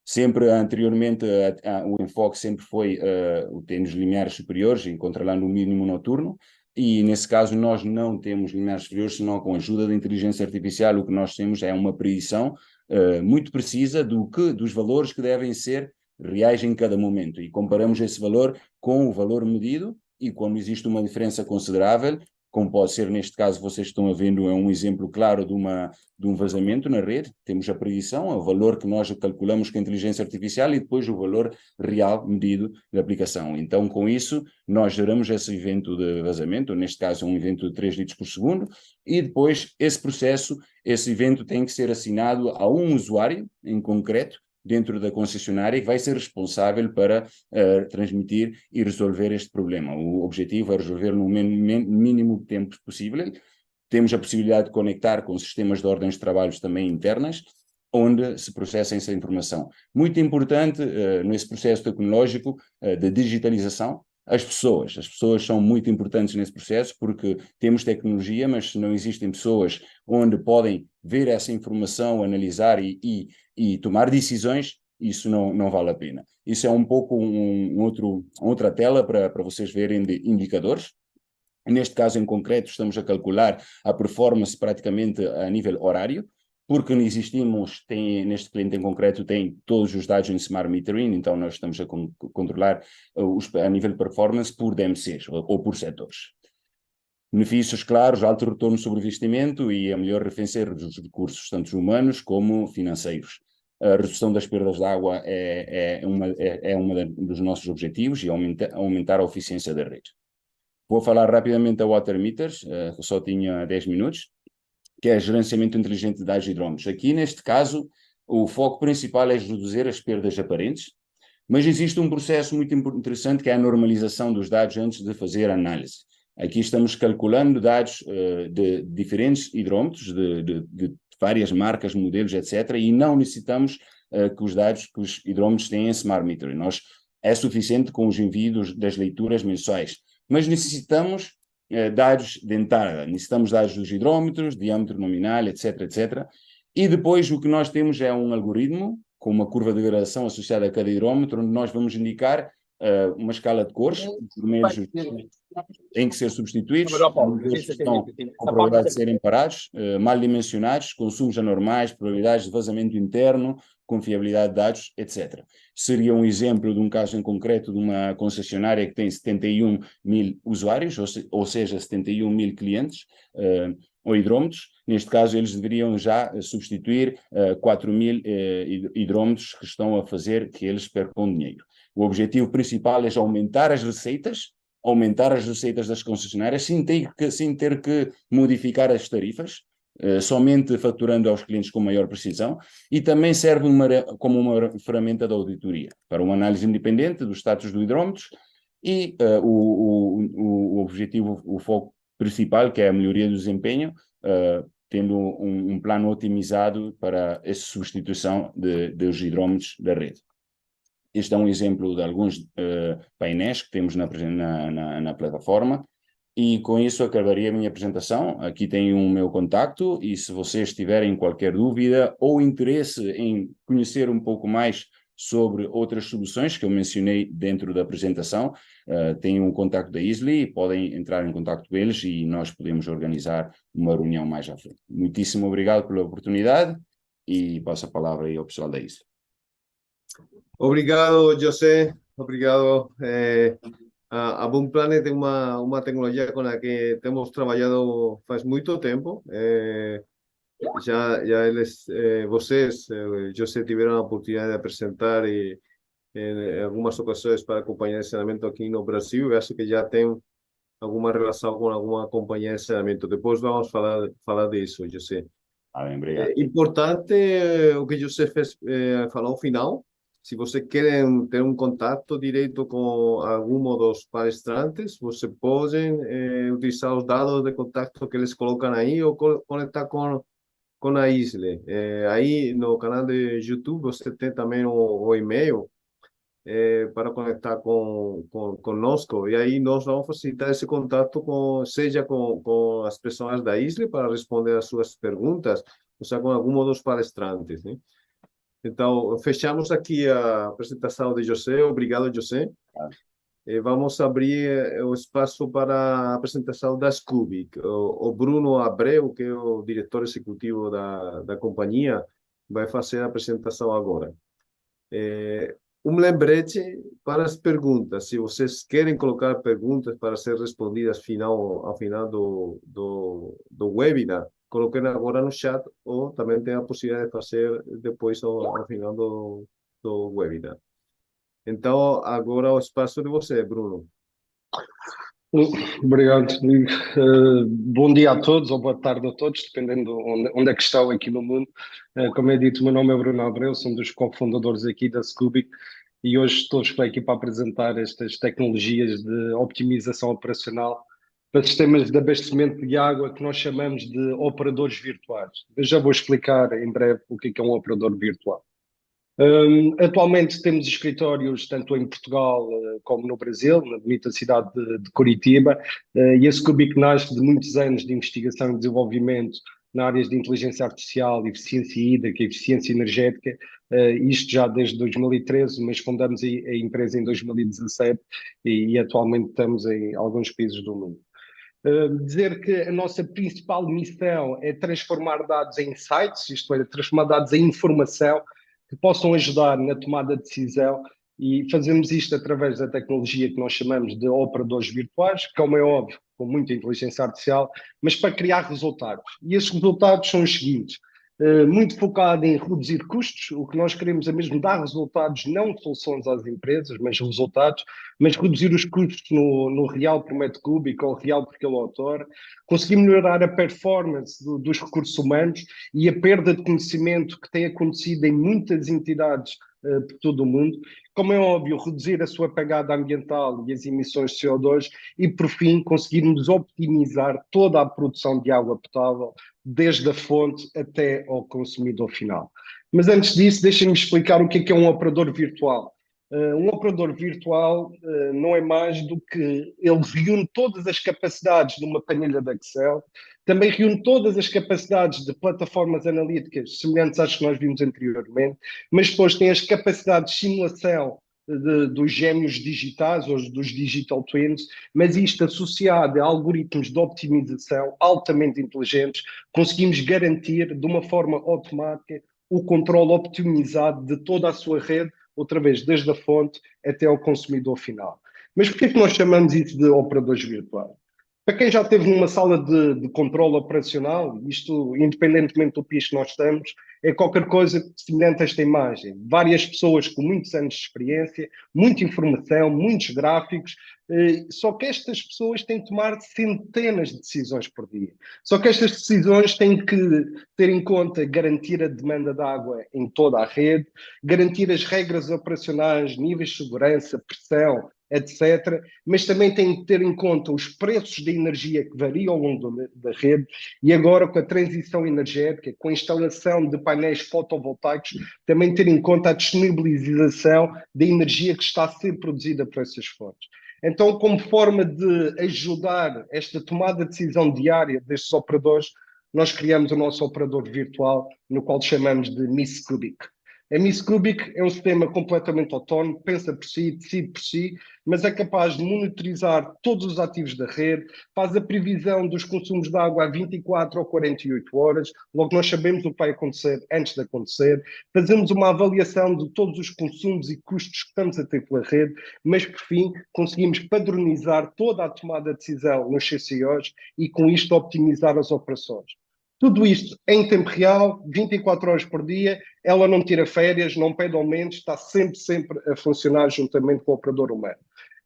Sempre anteriormente, o enfoque sempre foi o tênis lineares superiores, controlando o mínimo noturno, e nesse caso nós não temos lineares superiores, senão com a ajuda da inteligência artificial o que nós temos é uma predição muito precisa dos valores que devem ser reais em cada momento, e comparamos esse valor com o valor medido, e quando existe uma diferença considerável, como pode ser neste caso, vocês estão a ver, é um exemplo claro de um vazamento na rede, temos a predição, o valor que nós calculamos com a inteligência artificial e depois o valor real medido da aplicação. Então, com isso, nós geramos esse evento de vazamento, neste caso um evento de 3 litros por segundo, e depois esse evento tem que ser assinado a um usuário em concreto, dentro da concessionária, que vai ser responsável para transmitir e resolver este problema. O objetivo é resolver no mínimo tempo possível. Temos a possibilidade de conectar com sistemas de ordens de trabalhos também internas, onde se processa essa informação. Muito importante nesse processo tecnológico de digitalização, as pessoas são muito importantes nesse processo, porque temos tecnologia, mas se não existem pessoas onde podem ver essa informação, analisar e tomar decisões, isso não vale a pena. Isso é um pouco outra tela para vocês verem de indicadores. Neste caso em concreto, estamos a calcular a performance praticamente a nível horário, porque neste cliente em concreto, tem todos os dados em Smart Metering, então nós estamos a controlar a nível de performance por DMCs ou por setores. Benefícios claros, alto retorno sobre investimento e a melhor referência dos recursos, tanto humanos como financeiros. A redução das perdas de água é um dos nossos objetivos e aumentar a eficiência da rede. Vou falar rapidamente da Water Meters, só tinha 10 minutos, que é gerenciamento inteligente de dados hidrómetros. Aqui, neste caso, o foco principal é reduzir as perdas aparentes, mas existe um processo muito interessante que é a normalização dos dados antes de fazer a análise. Aqui estamos calculando dados de diferentes hidrómetros, de várias marcas, modelos, etc., e não necessitamos que os hidrómetros tenham Smart Metering. É suficiente com os envios das leituras mensuais, mas necessitamos dados de entrada, necessitamos dados dos hidrómetros, diâmetro nominal, etc., etc. E depois o que nós temos é um algoritmo com uma curva de gradação associada a cada hidrómetro, onde nós vamos indicar uma escala de cores, os vermelhos têm que ser substituídos, estão com probabilidade de serem parados, mal dimensionados, consumos anormais, probabilidades de vazamento interno, confiabilidade de dados, etc. Seria um exemplo de um caso em concreto de uma concessionária que tem 71 mil usuários, ou seja, 71 mil clientes ou hidrómetros. Neste caso, eles deveriam já substituir 4 mil hidrómetros que estão a fazer que eles percam dinheiro. O objetivo principal é aumentar as receitas das concessionárias sem ter que modificar as tarifas, somente faturando aos clientes com maior precisão, e também serve como uma ferramenta de auditoria, para uma análise independente dos status do hidrómetro e o objetivo, o foco principal, que é a melhoria do desempenho, tendo um plano otimizado para essa substituição dos hidrómetros da rede. Este é um exemplo de alguns painéis que temos na plataforma. E com isso acabaria a minha apresentação. Aqui tem o meu contacto e se vocês tiverem qualquer dúvida ou interesse em conhecer um pouco mais sobre outras soluções que eu mencionei dentro da apresentação, têm um contacto da Easly, podem entrar em contacto com eles e nós podemos organizar uma reunião mais à frente. Muitíssimo obrigado pela oportunidade e passo a palavra aí ao pessoal da Easly. Obrigado, José. Obrigado. A Boom Planet é uma tecnologia com a que temos trabalhado faz muito tempo. Já vocês, José, tiveram a oportunidade de apresentar em algumas ocasiões para a companhia de saneamento aqui no Brasil. Eu acho que já tem alguma relação com alguma companhia de saneamento. Depois vamos falar disso, José. Obrigado. É importante o que José falou ao final. Se você quer ter um contato direto com algum dos palestrantes, você pode utilizar os dados de contato que eles colocam aí ou conectar com a Isle. Aí no canal de YouTube você tem também o e-mail para conectar conosco. E aí nós vamos facilitar esse contato seja com as pessoas da Isle para responder às suas perguntas, ou seja, com algum dos palestrantes, né? Então, fechamos aqui a apresentação de José. Obrigado, José. Vamos abrir o espaço para a apresentação da Scubic. O Bruno Abreu, que é o diretor executivo da companhia, vai fazer a apresentação agora. Um lembrete para as perguntas. Se vocês querem colocar perguntas para ser respondidas ao final do webinar, coloquem agora no chat ou também tem a possibilidade de fazer depois ao final do webinar. Então, agora o espaço de você, Bruno. Obrigado, Rodrigo. Bom dia a todos ou boa tarde a todos, dependendo de onde é que estão aqui no mundo. Como é dito, o meu nome é Bruno Abreu, sou um dos cofundadores aqui da Scubic e hoje estou aqui para apresentar estas tecnologias de optimização operacional para sistemas de abastecimento de água que nós chamamos de operadores virtuais. Eu já vou explicar em breve o que é um operador virtual. Atualmente temos escritórios tanto em Portugal como no Brasil, na bonita cidade de Curitiba, e a Scubic nasce de muitos anos de investigação e desenvolvimento na áreas de inteligência artificial, eficiência hídrica e eficiência energética, isto já desde 2013, mas fundamos a empresa em 2017 e atualmente estamos em alguns países do mundo. Dizer que a nossa principal missão é transformar dados em insights, isto é, transformar dados em informação que possam ajudar na tomada de decisão e fazemos isto através da tecnologia que nós chamamos de operadores virtuais, que, como é óbvio, com muita inteligência artificial, mas para criar resultados. E esses resultados são os seguintes. Muito focado em reduzir custos, o que nós queremos é mesmo dar resultados, não soluções às empresas, mas resultados, mas reduzir os custos no real por metro cúbico ou real por quilowatt-hora, conseguir melhorar a performance dos recursos humanos e a perda de conhecimento que tem acontecido em muitas entidades por todo o mundo, como é óbvio, reduzir a sua pegada ambiental e as emissões de CO2 e, por fim, conseguirmos optimizar toda a produção de água potável, desde a fonte até ao consumidor final. Mas antes disso, deixem-me explicar o que é um operador virtual. Um operador virtual não é mais do que ele reúne todas as capacidades de uma planilha de Excel, também reúne todas as capacidades de plataformas analíticas semelhantes às que nós vimos anteriormente, mas depois tem as capacidades de simulação dos gêmeos digitais, ou dos digital twins, mas isto associado a algoritmos de optimização altamente inteligentes, conseguimos garantir de uma forma automática o controle optimizado de toda a sua rede, outra vez, desde a fonte até ao consumidor final. Mas por que é que nós chamamos isso de operadores virtuais? Para quem já esteve numa sala de controle operacional, isto, independentemente do piso que nós estamos, é qualquer coisa semelhante a esta imagem. Várias pessoas com muitos anos de experiência, muita informação, muitos gráficos, só que estas pessoas têm que tomar centenas de decisões por dia. Só que estas decisões têm que ter em conta garantir a demanda de água em toda a rede, garantir as regras operacionais, níveis de segurança, pressão, etc. Mas também tem que ter em conta os preços de energia que variam ao longo da rede e agora com a transição energética, com a instalação de painéis fotovoltaicos, também ter em conta a disponibilização da energia que está a ser produzida por essas fontes. Então, como forma de ajudar esta tomada de decisão diária destes operadores, nós criamos o nosso operador virtual, no qual chamamos de Miss Cubic. A Miss Cubic é um sistema completamente autónomo, pensa por si, decide por si, mas é capaz de monitorizar todos os ativos da rede, faz a previsão dos consumos de água a 24 ou 48 horas, logo nós sabemos o que vai acontecer antes de acontecer, fazemos uma avaliação de todos os consumos e custos que estamos a ter pela rede, mas por fim conseguimos padronizar toda a tomada de decisão nos CCOs e com isto optimizar as operações. Tudo isto em tempo real, 24 horas por dia, ela não tira férias, não pede aumentos, está sempre a funcionar juntamente com o operador humano.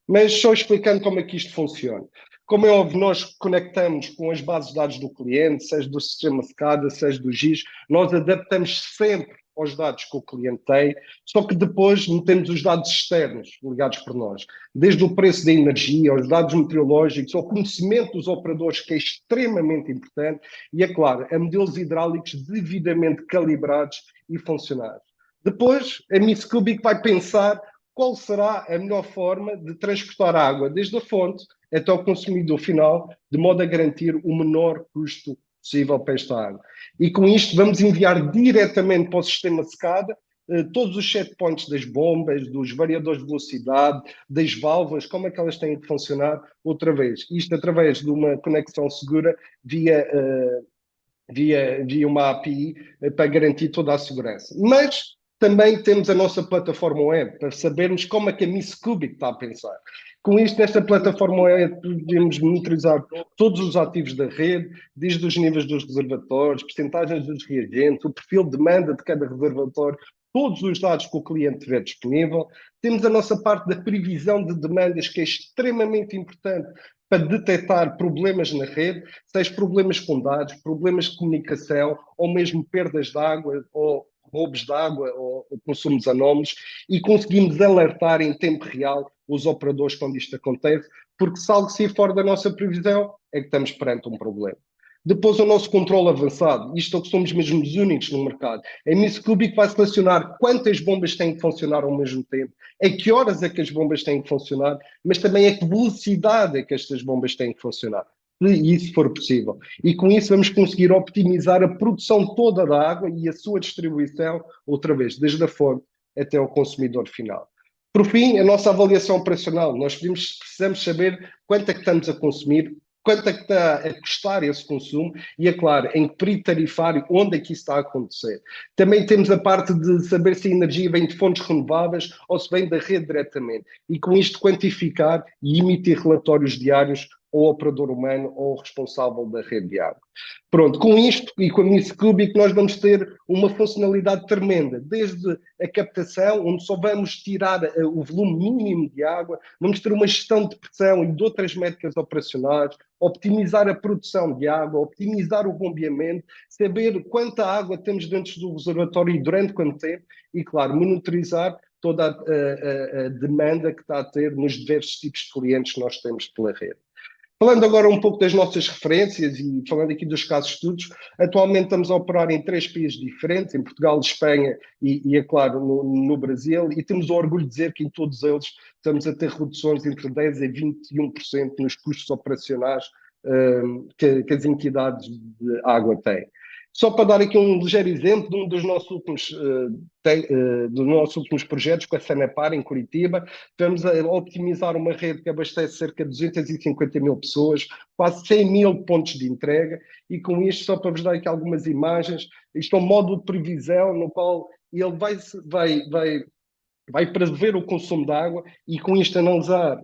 Mas só explicando como é que isto funciona. Como é óbvio, nós conectamos com as bases de dados do cliente, seja do sistema SCADA, seja do GIS, nós adaptamos sempre aos dados que o cliente tem, só que depois metemos os dados externos ligados por nós, desde o preço da energia, aos dados meteorológicos, ao conhecimento dos operadores, que é extremamente importante, e, é claro, a modelos hidráulicos devidamente calibrados e funcionais. Depois, a Miss Cubic vai pensar qual será a melhor forma de transportar água desde a fonte até o consumidor final, de modo a garantir o menor custo possível para esta água. E com isto vamos enviar diretamente para o sistema SCADA todos os set points das bombas, dos variadores de velocidade, das válvulas, como é que elas têm de funcionar outra vez. Isto através de uma conexão segura via uma API para garantir toda a segurança. Mas também temos a nossa plataforma web para sabermos como é que a Miss Cubic está a pensar. Com isto, nesta plataforma web, podemos monitorizar todos os ativos da rede, desde os níveis dos reservatórios, percentagens dos reagentes, o perfil de demanda de cada reservatório, todos os dados que o cliente tiver disponível. Temos a nossa parte da previsão de demandas, que é extremamente importante para detectar problemas na rede, seja problemas com dados, problemas de comunicação, ou mesmo perdas de água, ou roubos de água, ou consumos anómalos, e conseguimos alertar em tempo real os operadores quando isto acontece, porque se algo sair fora da nossa previsão, é que estamos perante um problema. Depois o nosso controle avançado, isto é o que somos mesmo os únicos no mercado. A Miss Cubic vai selecionar quantas bombas têm que funcionar ao mesmo tempo, a que horas é que as bombas têm que funcionar, mas também a que velocidade é que estas bombas têm que funcionar, se isso for possível. E com isso vamos conseguir optimizar a produção toda da água e a sua distribuição, outra vez, desde a fonte até ao consumidor final. Por fim, a nossa avaliação operacional. Nós precisamos saber quanto é que estamos a consumir, quanto é que está a custar esse consumo e, é claro, em que período tarifário, onde é que isso está a acontecer. Também temos a parte de saber se a energia vem de fontes renováveis ou se vem da rede diretamente. E com isto quantificar e emitir relatórios diários ao operador humano ou ao responsável da rede de água. Pronto, com isto e com a Miss Cubic nós vamos ter uma funcionalidade tremenda, desde a captação, onde só vamos tirar o volume mínimo de água, vamos ter uma gestão de pressão e de outras métricas operacionais, optimizar a produção de água, optimizar o bombeamento, saber quanta água temos dentro do reservatório e durante quanto tempo, e claro, monitorizar toda a demanda que está a ter nos diversos tipos de clientes que nós temos pela rede. Falando agora um pouco das nossas referências e falando aqui dos casos de estudos, atualmente estamos a operar em 3 países diferentes, em Portugal, Espanha e é claro, no Brasil, e temos o orgulho de dizer que em todos eles estamos a ter reduções entre 10% a 21% nos custos operacionais que as entidades de água têm. Só para dar aqui um ligeiro exemplo de um dos nossos últimos projetos com a Sanepar, em Curitiba, estamos a optimizar uma rede que abastece cerca de 250 mil pessoas, quase 100 mil pontos de entrega, e com isto, só para vos dar aqui algumas imagens, isto é um módulo de previsão no qual ele vai prever o consumo de água e com isto analisar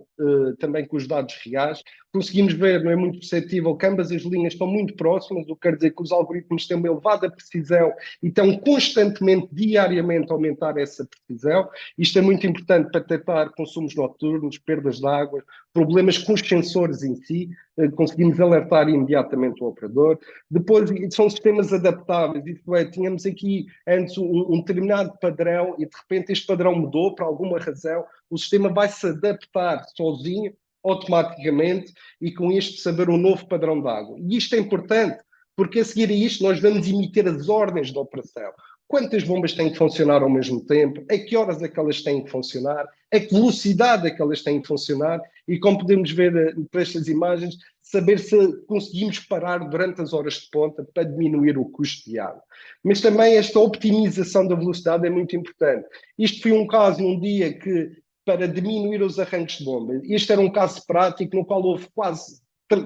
também com os dados reais, conseguimos ver, não é muito perceptível, que ambas as linhas estão muito próximas, o que quer dizer que os algoritmos têm uma elevada precisão e estão constantemente, diariamente, a aumentar essa precisão. Isto é muito importante para detectar consumos noturnos, perdas de água, problemas com os sensores em si, conseguimos alertar imediatamente o operador. Depois, são sistemas adaptáveis, isto é, tínhamos aqui antes um determinado padrão e de repente este padrão mudou por alguma razão, o sistema vai se adaptar sozinho, automaticamente, e com isto saber um novo padrão de água. E isto é importante, porque a seguir a isto nós vamos emitir as ordens de operação. quantas bombas têm que funcionar ao mesmo tempo, a que horas é que elas têm que funcionar, a que velocidade é que elas têm que funcionar e, como podemos ver por estas imagens, saber se conseguimos parar durante as horas de ponta para diminuir o custo de água. Mas também esta optimização da velocidade é muito importante. Isto foi um caso, um dia que, para diminuir os arranques de bomba, este era um caso prático no qual houve quase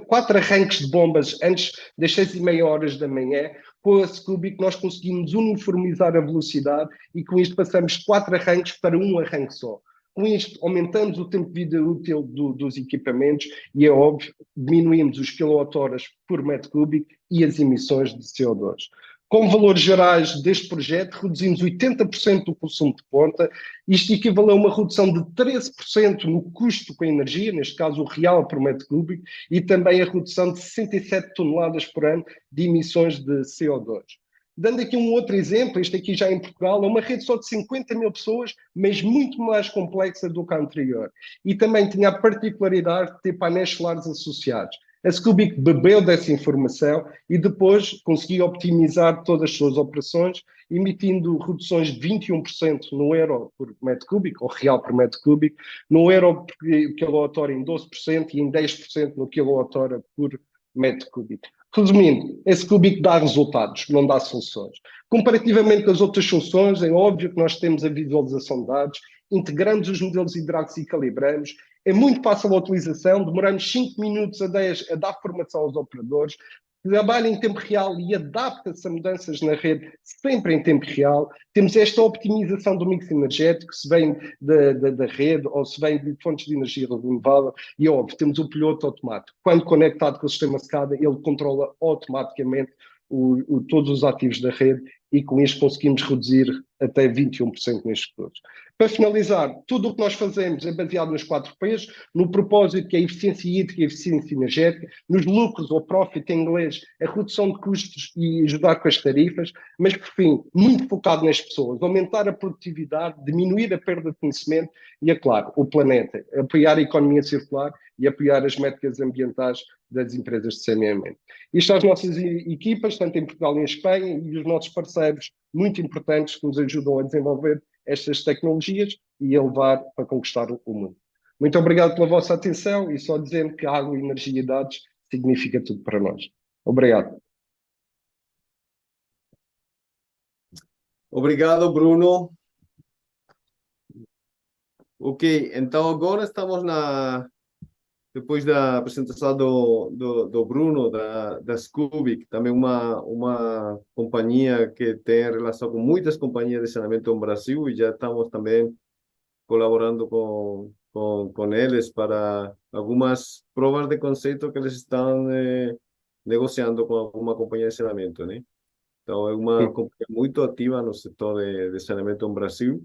4 arranques de bombas antes das 6h30 da manhã. Com a Scoobic nós conseguimos uniformizar a velocidade e com isto passamos 4 arranques para um arranque só. Com isto aumentamos o tempo de vida útil dos equipamentos e, é óbvio, diminuímos os quilowatt-horas por metro cúbico e as emissões de CO2. Com valores gerais deste projeto, reduzimos 80% do consumo de ponta. Isto equivale a uma redução de 13% no custo com a energia, neste caso o real por metro cúbico, e também a redução de 67 toneladas por ano de emissões de CO2. Dando aqui um outro exemplo, este aqui já em Portugal, é uma rede só de 50 mil pessoas, mas muito mais complexa do que a anterior. E também tinha a particularidade de ter painéis solares associados. A Scoobic bebeu dessa informação e depois conseguiu optimizar todas as suas operações, emitindo reduções de 21% no euro por metro cúbico, ou real por metro cúbico, no euro por quilowatt-hora em 12% e em 10% no quilowatt-hora por metro cúbico. Resumindo, a Scoobic dá resultados, não dá soluções. Comparativamente com as outras soluções, é óbvio que nós temos a visualização de dados, integramos os modelos hidráulicos e calibramos, é muito fácil a utilização, demoramos 5 minutos a 10 a dar formação aos operadores, trabalha em tempo real e adapta-se a mudanças na rede sempre em tempo real. Temos esta optimização do mix energético, se vem da rede ou se vem de fontes de energia renovável, e óbvio, temos o piloto automático. Quando conectado com o sistema SCADA, ele controla automaticamente todos os ativos da rede e com isto conseguimos reduzir até 21% nestes custos. Para finalizar, tudo o que nós fazemos é baseado nos 4 P's, no propósito que é a eficiência hídrica e a eficiência energética, nos lucros ou profit em inglês, a redução de custos e ajudar com as tarifas, mas por fim, muito focado nas pessoas, aumentar a produtividade, diminuir a perda de conhecimento e, é claro, o planeta, apoiar a economia circular e apoiar as métricas ambientais das empresas de saneamento. Isto às nossas equipas, tanto em Portugal e em Espanha, e os nossos parceiros muito importantes que nos ajudam a desenvolver estas tecnologias e a levar para conquistar o mundo. Muito obrigado pela vossa atenção e só dizendo que água, energia e dados significa tudo para nós. Obrigado. Obrigado, Bruno. Ok, então agora estamos depois da apresentação do Bruno, da Scoobic, também uma companhia que tem relação com muitas companhias de saneamento no Brasil e já estamos também colaborando com eles para algumas provas de conceito que eles estão negociando com alguma companhia de saneamento, né? Então, é uma companhia muito ativa no setor de saneamento no Brasil,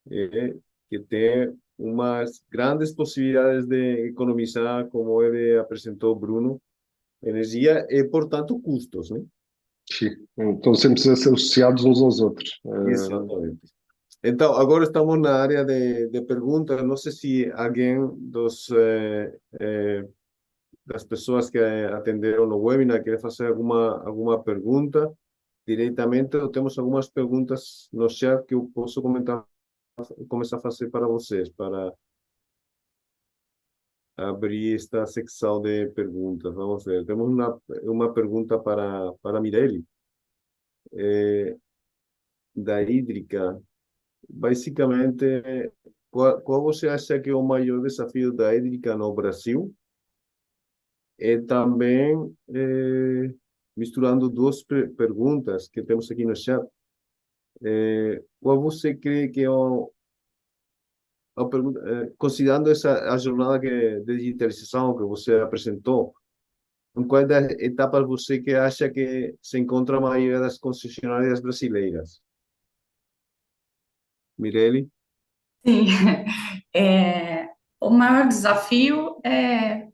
que tem umas grandes possibilidades de economizar, como ele apresentou, Bruno, energia e, portanto, custos, né? Sim, estão sempre associados uns aos outros. Exatamente. Então, agora estamos na área de perguntas. Não sei se alguém das pessoas que atenderam no webinar quer fazer alguma pergunta diretamente, ou temos algumas perguntas no chat que eu posso começar a fazer para vocês, para abrir esta secção de perguntas. Vamos ver. Temos uma pergunta para Mirelle, da hídrica. Basicamente, qual você acha que é o maior desafio da hídrica no Brasil? E também, misturando duas perguntas que temos aqui no chat, qual você crê que é a pergunta, considerando a jornada de digitalização que você apresentou, em quais das etapas você que acha que se encontra a maioria das concessionárias brasileiras? Mirelle? Sim, o maior desafio é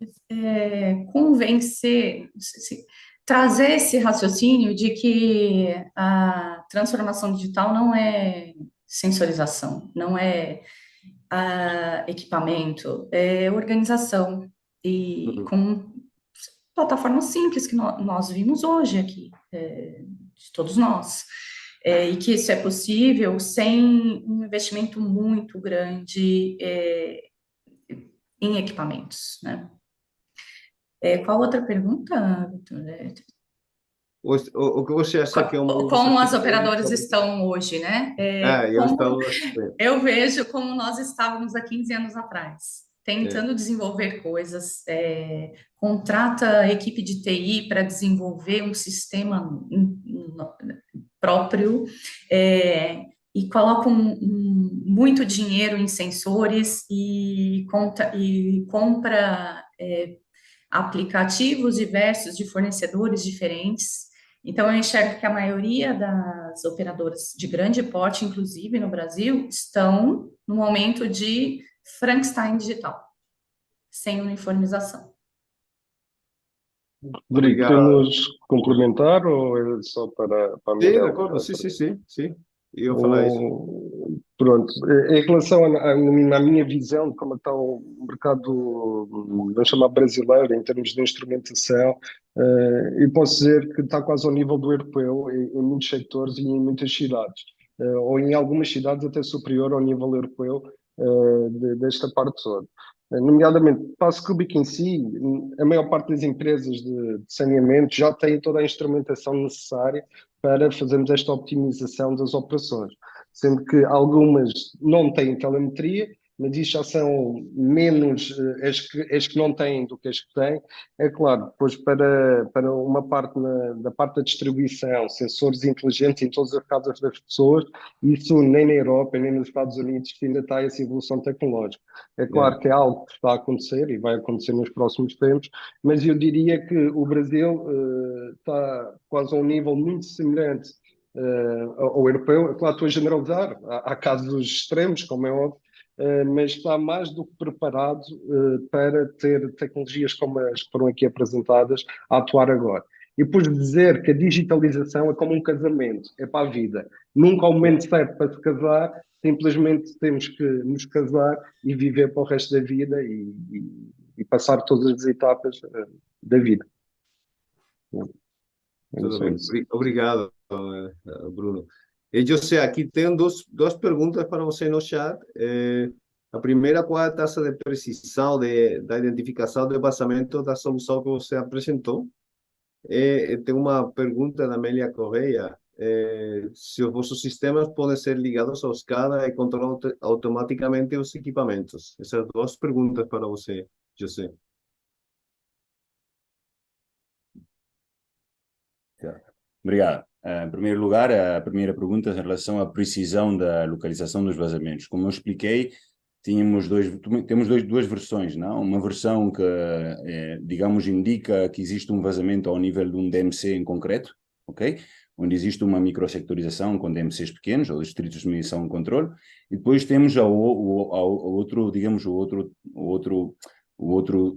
convencer, trazer esse raciocínio de que a transformação digital não é sensorização, não é equipamento, é organização. E com plataformas simples que nós vimos hoje aqui, de todos nós. e que isso é possível sem um investimento muito grande em equipamentos, né? Qual outra pergunta, Vitor? O que você acha que é um Como as desafio operadoras sobre... estão hoje, né? eu estava... Eu vejo como nós estávamos há 15 anos atrás, tentando desenvolver coisas, contrata equipe de TI para desenvolver um sistema próprio, e coloca muito dinheiro em sensores e compra aplicativos diversos de fornecedores diferentes. Então, eu enxergo que a maioria das operadoras de grande porte, inclusive no Brasil, estão no momento de Frankenstein digital, sem uniformização. Rodrigo, Obrigado. podemos complementar ou é só para a Sim, de Mirella? acordo, sim. Eu ia falar isso. Pronto, em relação à minha visão de como está o mercado, vamos chamar brasileiro, em termos de instrumentação, eu posso dizer que está quase ao nível do europeu em muitos setores e em muitas cidades, ou em algumas cidades até superior ao nível europeu, desta parte toda. Nomeadamente, para a Scoobic em si, a maior parte das empresas de saneamento já têm toda a instrumentação necessária para fazermos esta optimização das operações, sendo que algumas não têm telemetria, mas isto já são menos as que não têm do que as que têm. É claro, depois para uma parte da parte da distribuição, sensores inteligentes em todas as casas das pessoas, isso nem na Europa, nem nos Estados Unidos que ainda está essa evolução tecnológica. É claro que é algo que está a acontecer e vai acontecer nos próximos tempos, mas eu diria que o Brasil está quase a um nível muito semelhante ao europeu. É claro, estou a generalizar, há casos extremos, como é óbvio, mas está mais do que preparado para ter tecnologias como as que foram aqui apresentadas a atuar agora. E depois dizer que a digitalização é como um casamento, é para a vida. Nunca há um momento certo para se casar, simplesmente temos que nos casar e viver para o resto da vida e passar todas as etapas da vida. Tudo bem. Obrigado, Bruno. Eu sei, aqui tem duas perguntas para você no chat. A primeira, qual é a taxa de precisão da identificação do vazamento da solução que você apresentou? Tem uma pergunta da Amélia Correia. Se os vossos sistemas podem ser ligados à SCADA e controlam automaticamente os equipamentos? Essas duas perguntas para você, José. Obrigado. Em primeiro lugar, a primeira pergunta em relação à precisão da localização dos vazamentos. Como eu expliquei, temos duas versões, não? Uma versão que, digamos, indica que existe um vazamento ao nível de um DMC em concreto, ok? Onde existe uma microsectorização com DMCs pequenos, ou distritos de medição e controle, e depois temos o outro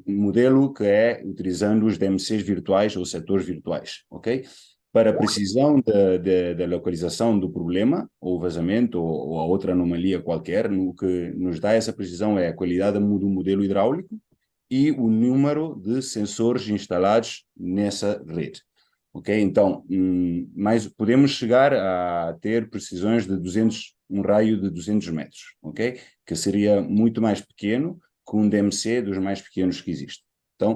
modelo que é utilizando os DMCs virtuais ou setores virtuais, ok? Para a precisão da localização do problema, ou vazamento, ou a outra anomalia qualquer, o que nos dá essa precisão é a qualidade do modelo hidráulico e o número de sensores instalados nessa rede. Ok? Então, mas podemos chegar a ter precisões de um raio de 200 metros, ok? Que seria muito mais pequeno que um DMC dos mais pequenos que existe. Então,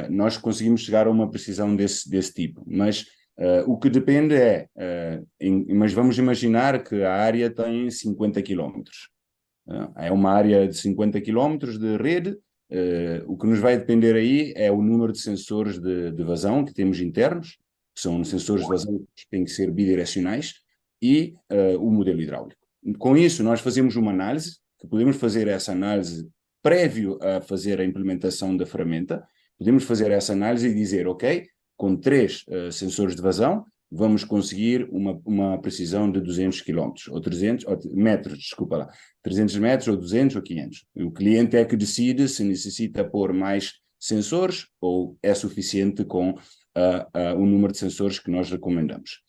nós conseguimos chegar a uma precisão desse tipo, mas o que depende mas vamos imaginar que a área tem 50 km. É uma área de 50 km de rede. O que nos vai depender aí é o número de sensores de vazão que temos internos, que são sensores de vazão que têm que ser bidirecionais, e o modelo hidráulico. Com isso, nós fazemos uma análise, que podemos fazer essa análise prévio a fazer a implementação da ferramenta. Podemos fazer essa análise e dizer, ok, com 3 sensores de vazão, vamos conseguir uma precisão de 200 km, ou 300 metros, desculpa lá, 300 metros, ou 200, ou 500. O cliente é que decide se necessita pôr mais sensores, ou é suficiente com o número de sensores que nós recomendamos.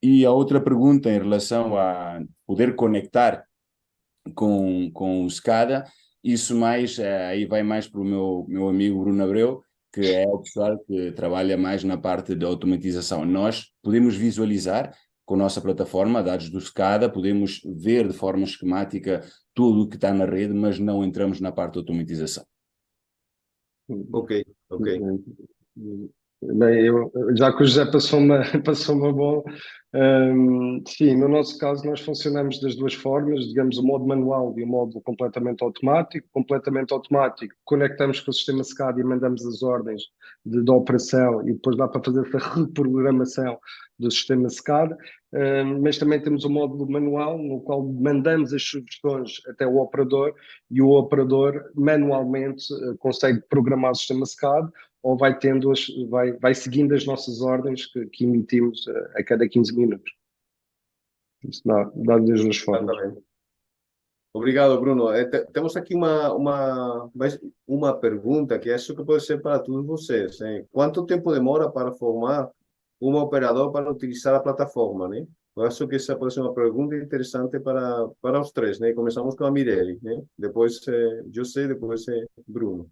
E a outra pergunta em relação a poder conectar com o SCADA, isso aí vai mais para o meu amigo Bruno Abreu, que é o pessoal que trabalha mais na parte da automatização. Nós podemos visualizar com a nossa plataforma, dados do SCADA, podemos ver de forma esquemática tudo o que está na rede, mas não entramos na parte de automatização. Ok, ok. Bem, já que o José passou-me a bola, sim, no nosso caso nós funcionamos das duas formas, digamos o modo manual e o modo completamente automático. Completamente automático, conectamos com o sistema SCADA e mandamos as ordens de operação e depois dá para fazer essa reprogramação do sistema SCADA, mas também temos o modo manual, no qual mandamos as sugestões até o operador e o operador manualmente consegue programar o sistema SCADA ou vai seguindo as nossas ordens que emitimos a cada 15 minutos. Isso dá das duas formas. Exatamente. Obrigado, Bruno. Temos aqui uma pergunta que acho que pode ser para todos vocês. Quanto tempo demora para formar um operador para utilizar a plataforma, né? Eu acho que essa pode ser uma pergunta interessante para os três, né? Começamos com a Mirelle, né? Depois José, depois Bruno.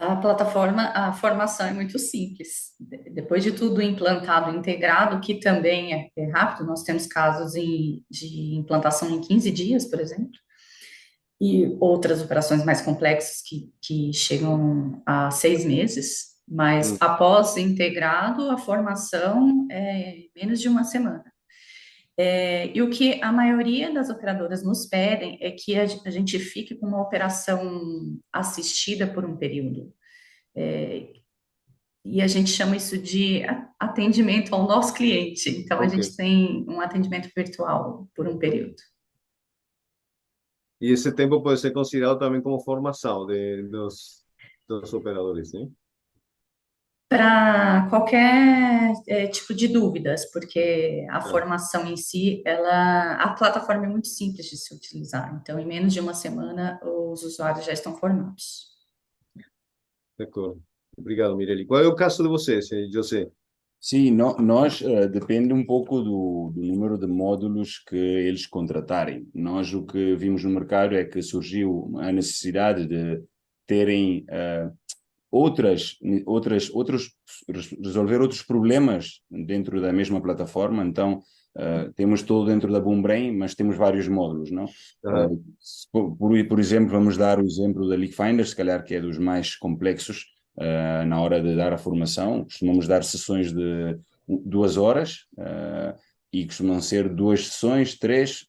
A plataforma, a formação é muito simples. Depois de tudo implantado, integrado, que também é rápido, nós temos casos de implantação em 15 dias, por exemplo, e outras operações mais complexas que chegam a 6 meses, mas após integrado, a formação é menos de uma semana. E o que a maioria das operadoras nos pedem é que a gente fique com uma operação assistida por um período. E a gente chama isso de atendimento ao nosso cliente. Então, a Ok. gente tem um atendimento virtual por um período. E esse tempo pode ser considerado também como formação dos operadores, né? Para qualquer tipo de dúvidas, porque a formação em si, a plataforma é muito simples de se utilizar. Então, em menos de uma semana, os usuários já estão formados. De acordo. Obrigado, Mirelle. Qual é o caso de vocês, José? Sim, nós depende um pouco do número de módulos que eles contratarem. Nós o que vimos no mercado é que surgiu a necessidade de terem resolver outros problemas dentro da mesma plataforma. Então, temos todo dentro da Boombrain, mas temos vários módulos, não? Por exemplo, vamos dar o exemplo da Leakfinder, se calhar que é dos mais complexos na hora de dar a formação. Costumamos dar sessões de 2 horas e costumam ser 2 sessões, 3,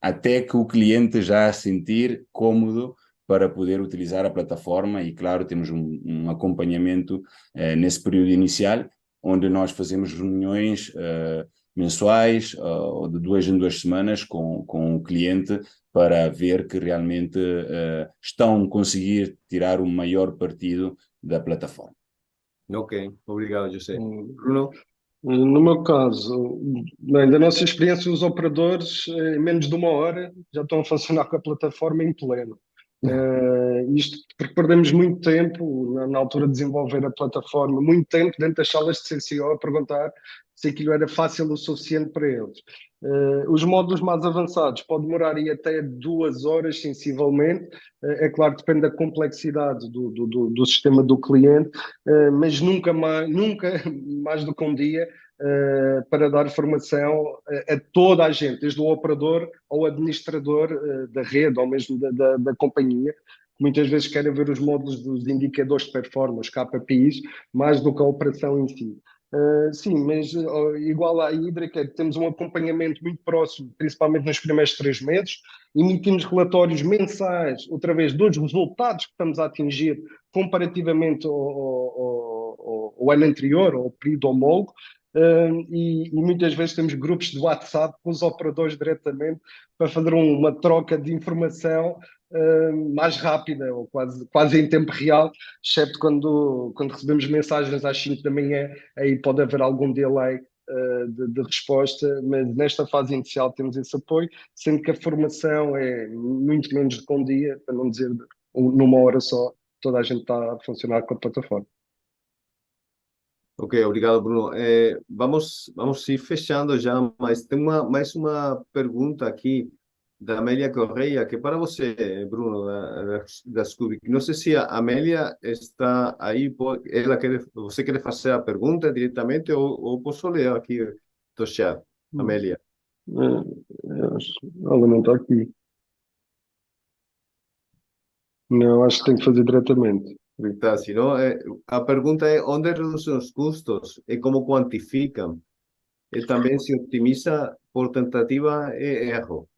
até que o cliente já se sentir cômodo para poder utilizar a plataforma e, claro, temos um acompanhamento nesse período inicial, onde nós fazemos reuniões mensuais ou de 2 em 2 semanas com o cliente para ver que realmente estão a conseguir tirar o maior partido da plataforma. Ok, obrigado, José. Bruno? No meu caso, bem, da nossa experiência, os operadores, em menos de 1 hora, já estão a funcionar com a plataforma em pleno. Isto porque perdemos muito tempo na altura de desenvolver a plataforma, muito tempo dentro das salas de CCO a perguntar se aquilo era fácil o suficiente para eles. Os módulos mais avançados pode demorar aí até 2 horas, sensivelmente. É claro, depende da complexidade do sistema do cliente, mas nunca mais do que um dia para dar formação a toda a gente, desde o operador ao administrador da rede ou mesmo da companhia, que muitas vezes querem ver os módulos dos indicadores de performance, KPIs, mais do que a operação em si. Sim, mas igual à Hídrica, temos um acompanhamento muito próximo, principalmente nos primeiros 3 meses, emitimos relatórios mensais, outra vez, dos resultados que estamos a atingir comparativamente ao ano anterior, ao período homólogo, e muitas vezes temos grupos de WhatsApp com os operadores diretamente para fazer uma troca de informação mais rápida, ou quase em tempo real, exceto quando recebemos mensagens às 5 da manhã, aí pode haver algum delay de resposta, mas nesta fase inicial temos esse apoio, sendo que a formação é muito menos do que um dia, para não dizer numa hora só, toda a gente está a funcionar com a plataforma. Ok, obrigado, Bruno. Vamos ir fechando já, mas tem mais uma pergunta aqui da Amélia Correia, que é para você, Bruno, da Scubic. Não sei se a Amélia está aí, você quer fazer a pergunta diretamente ou posso ler aqui do chat, Amélia? Ela não está aqui. Não, acho que tem que fazer diretamente. Tá, se não, a pergunta é onde reduzem os custos e como quantificam? E também se optimiza por tentativa e erro.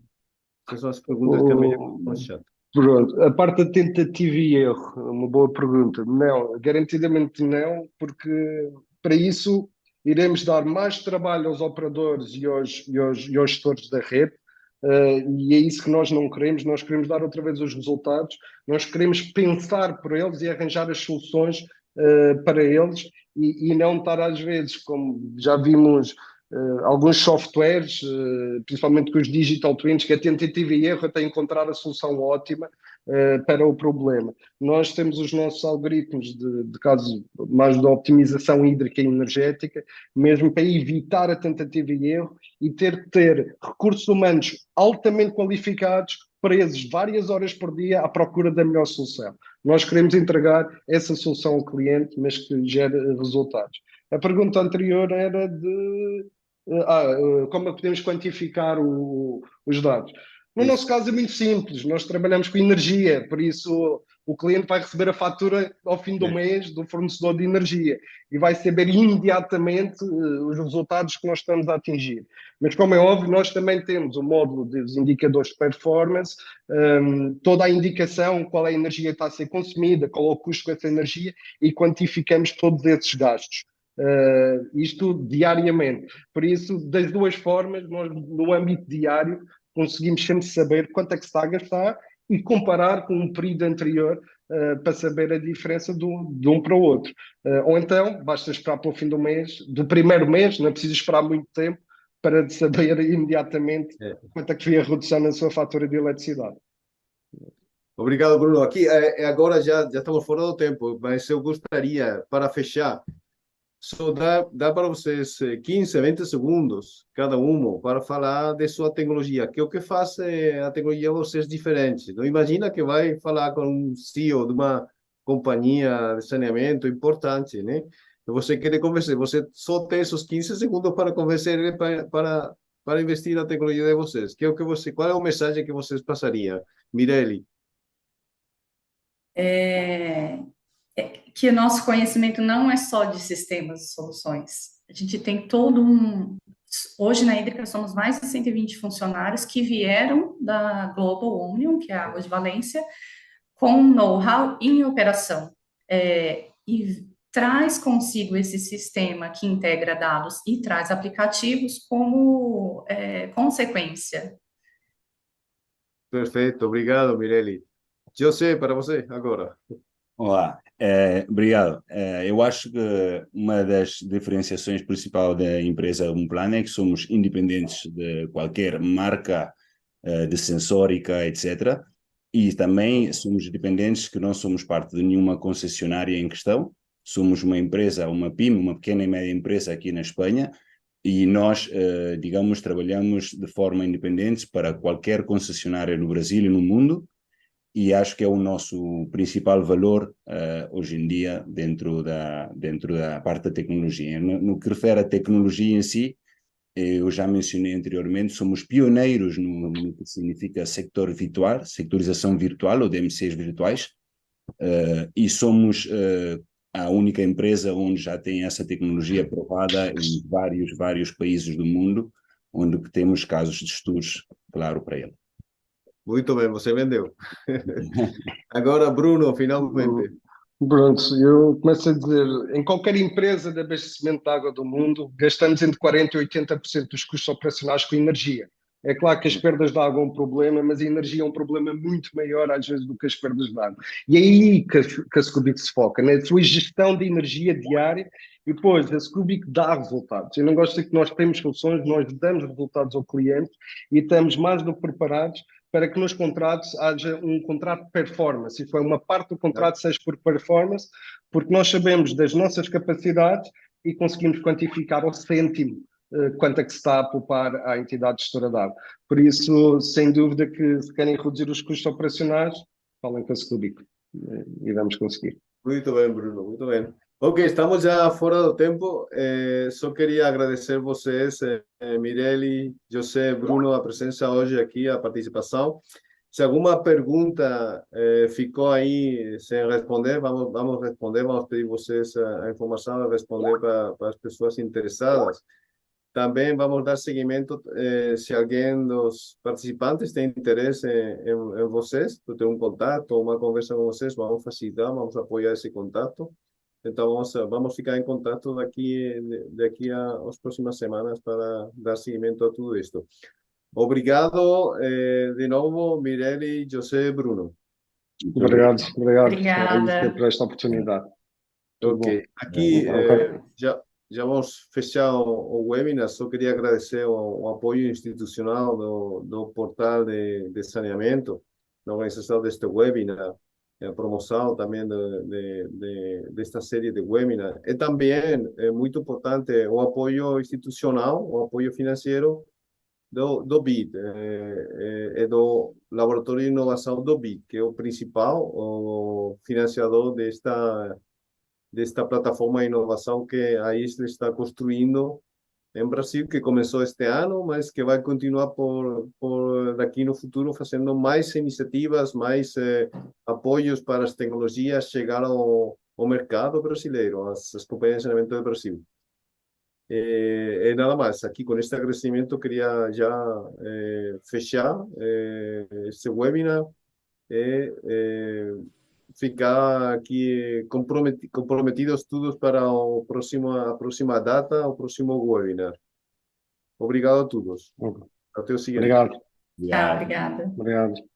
Essas são as perguntas que a Amélia colocou no chat. Pronto, a parte da tentativa e erro, é uma boa pergunta. Não, garantidamente não, porque para isso iremos dar mais trabalho aos operadores e aos gestores da rede, e é isso que nós não queremos. Nós queremos dar outra vez os resultados, nós queremos pensar por eles e arranjar as soluções para eles, e não estar às vezes, como já vimos. Alguns softwares, principalmente com os digital twins, que a tentativa e erro até encontrar a solução ótima para o problema. Nós temos os nossos algoritmos de caso mais de optimização hídrica e energética, mesmo para evitar a tentativa e erro e ter que ter recursos humanos altamente qualificados, presos várias horas por dia à procura da melhor solução. Nós queremos entregar essa solução ao cliente, mas que gere resultados. A pergunta anterior era de como é que podemos quantificar os dados? No nosso caso é muito simples, nós trabalhamos com energia, por isso o cliente vai receber a fatura ao fim do mês do fornecedor de energia e vai saber imediatamente os resultados que nós estamos a atingir. Mas como é óbvio, nós também temos o módulo dos indicadores de performance, toda a indicação, qual é a energia que está a ser consumida, qual é o custo com essa energia e quantificamos todos esses gastos. Isto diariamente. Por isso, das duas formas, nós no âmbito diário conseguimos sempre saber quanto é que se está a gastar e comparar com um período anterior para saber a diferença de um para o outro. Ou então, basta esperar para o fim do mês, do primeiro mês, não é preciso esperar muito tempo para saber imediatamente quanto é que foi a redução na sua fatura de eletricidade. Obrigado, Bruno. Aqui, agora já estamos fora do tempo, mas eu gostaria, para fechar, só dá para vocês 15, 20 segundos, cada um, para falar de sua tecnologia. Que o que faz a tecnologia de vocês diferente? Não imagina que vai falar com um CEO de uma companhia de saneamento importante, né? E você quer convencer, você só tem esses 15 segundos para convencer ele para investir na tecnologia de vocês. Que é o que você, qual é o mensagem que vocês passariam? Mireli. Que o nosso conhecimento não é só de sistemas e soluções. A gente tem todo um... Hoje na Hídrica somos mais de 120 funcionários que vieram da Global Omnium, que é a Água de Valência, com know-how em operação. E traz consigo esse sistema que integra dados e traz aplicativos como consequência. Perfeito, obrigado, Mireli. José, para você, agora. Olá, obrigado. Eu acho que uma das diferenciações principais da empresa Umplan é que somos independentes de qualquer marca de sensórica, etc. E também somos dependentes que não somos parte de nenhuma concessionária em questão. Somos uma empresa, uma PYME, uma pequena e média empresa aqui na Espanha, e nós, digamos, trabalhamos de forma independente para qualquer concessionária no Brasil e no mundo. E acho que é o nosso principal valor hoje em dia dentro da parte da tecnologia. No que refere à tecnologia em si, eu já mencionei anteriormente, somos pioneiros no que significa sectorização virtual ou DMCs virtuais, e somos a única empresa onde já tem essa tecnologia aprovada em vários países do mundo, onde temos casos de estudos, claro, para ele. Muito bem, você vendeu. Agora, Bruno, finalmente. Pronto, eu começo a dizer, em qualquer empresa de abastecimento de água do mundo, gastamos entre 40% e 80% dos custos operacionais com energia. É claro que as perdas de água é um problema, mas a energia é um problema muito maior às vezes do que as perdas de água. E é aí que a Scubic se foca, na sua gestão de energia diária, e depois a Scubic dá resultados. Eu não gosto de que nós temos soluções, nós damos resultados ao cliente e estamos mais do que preparados para que nos contratos haja um contrato de performance, e foi uma parte do contrato seja por performance, porque nós sabemos das nossas capacidades e conseguimos quantificar ao cêntimo quanto é que se está a poupar à entidade gestora de água. Por isso, sem dúvida que se querem reduzir os custos operacionais, falem com a Scoobic e vamos conseguir. Muito bem, Bruno, muito bem. Ok, estamos já fora do tempo. Só queria agradecer vocês, Mirelle, José, Bruno, a presença hoje aqui, a participação. Se alguma pergunta ficou aí sem responder, vamos responder, vamos pedir vocês a informação a responder para as pessoas interessadas. Também vamos dar seguimento se alguém dos participantes tem interesse em vocês, ter um contato, uma conversa com vocês, vamos facilitar, vamos apoiar esse contato. Então vamos ficar em contato daqui às próximas semanas para dar seguimento a tudo isto. Obrigado de novo, Mirelle, José, Bruno. Obrigado Obrigada. por esta oportunidade. Tudo Ok, bom. aqui Ok. já vamos fechar o webinar. Só queria agradecer o apoio institucional do portal de saneamento, na organização deste webinar, a promoção também desta série de webinar. E também é muito importante o apoio institucional, o apoio financeiro do BID, do Laboratório de Inovação do BID, que é o principal o financiador desta plataforma de inovação que a ISLE está construindo em Brasil, que começou este ano, mas que vai continuar por daqui no futuro fazendo mais iniciativas, mais apoios para as tecnologias chegar ao mercado brasileiro, às companhias de saneamento do Brasil. Nada mais, aqui com este agradecimento queria já fechar este webinar e ficar aqui comprometidos todos para a próxima data, o próximo webinar. Obrigado a todos. Até o seguinte. Obrigado. Tchau, obrigada. Obrigado.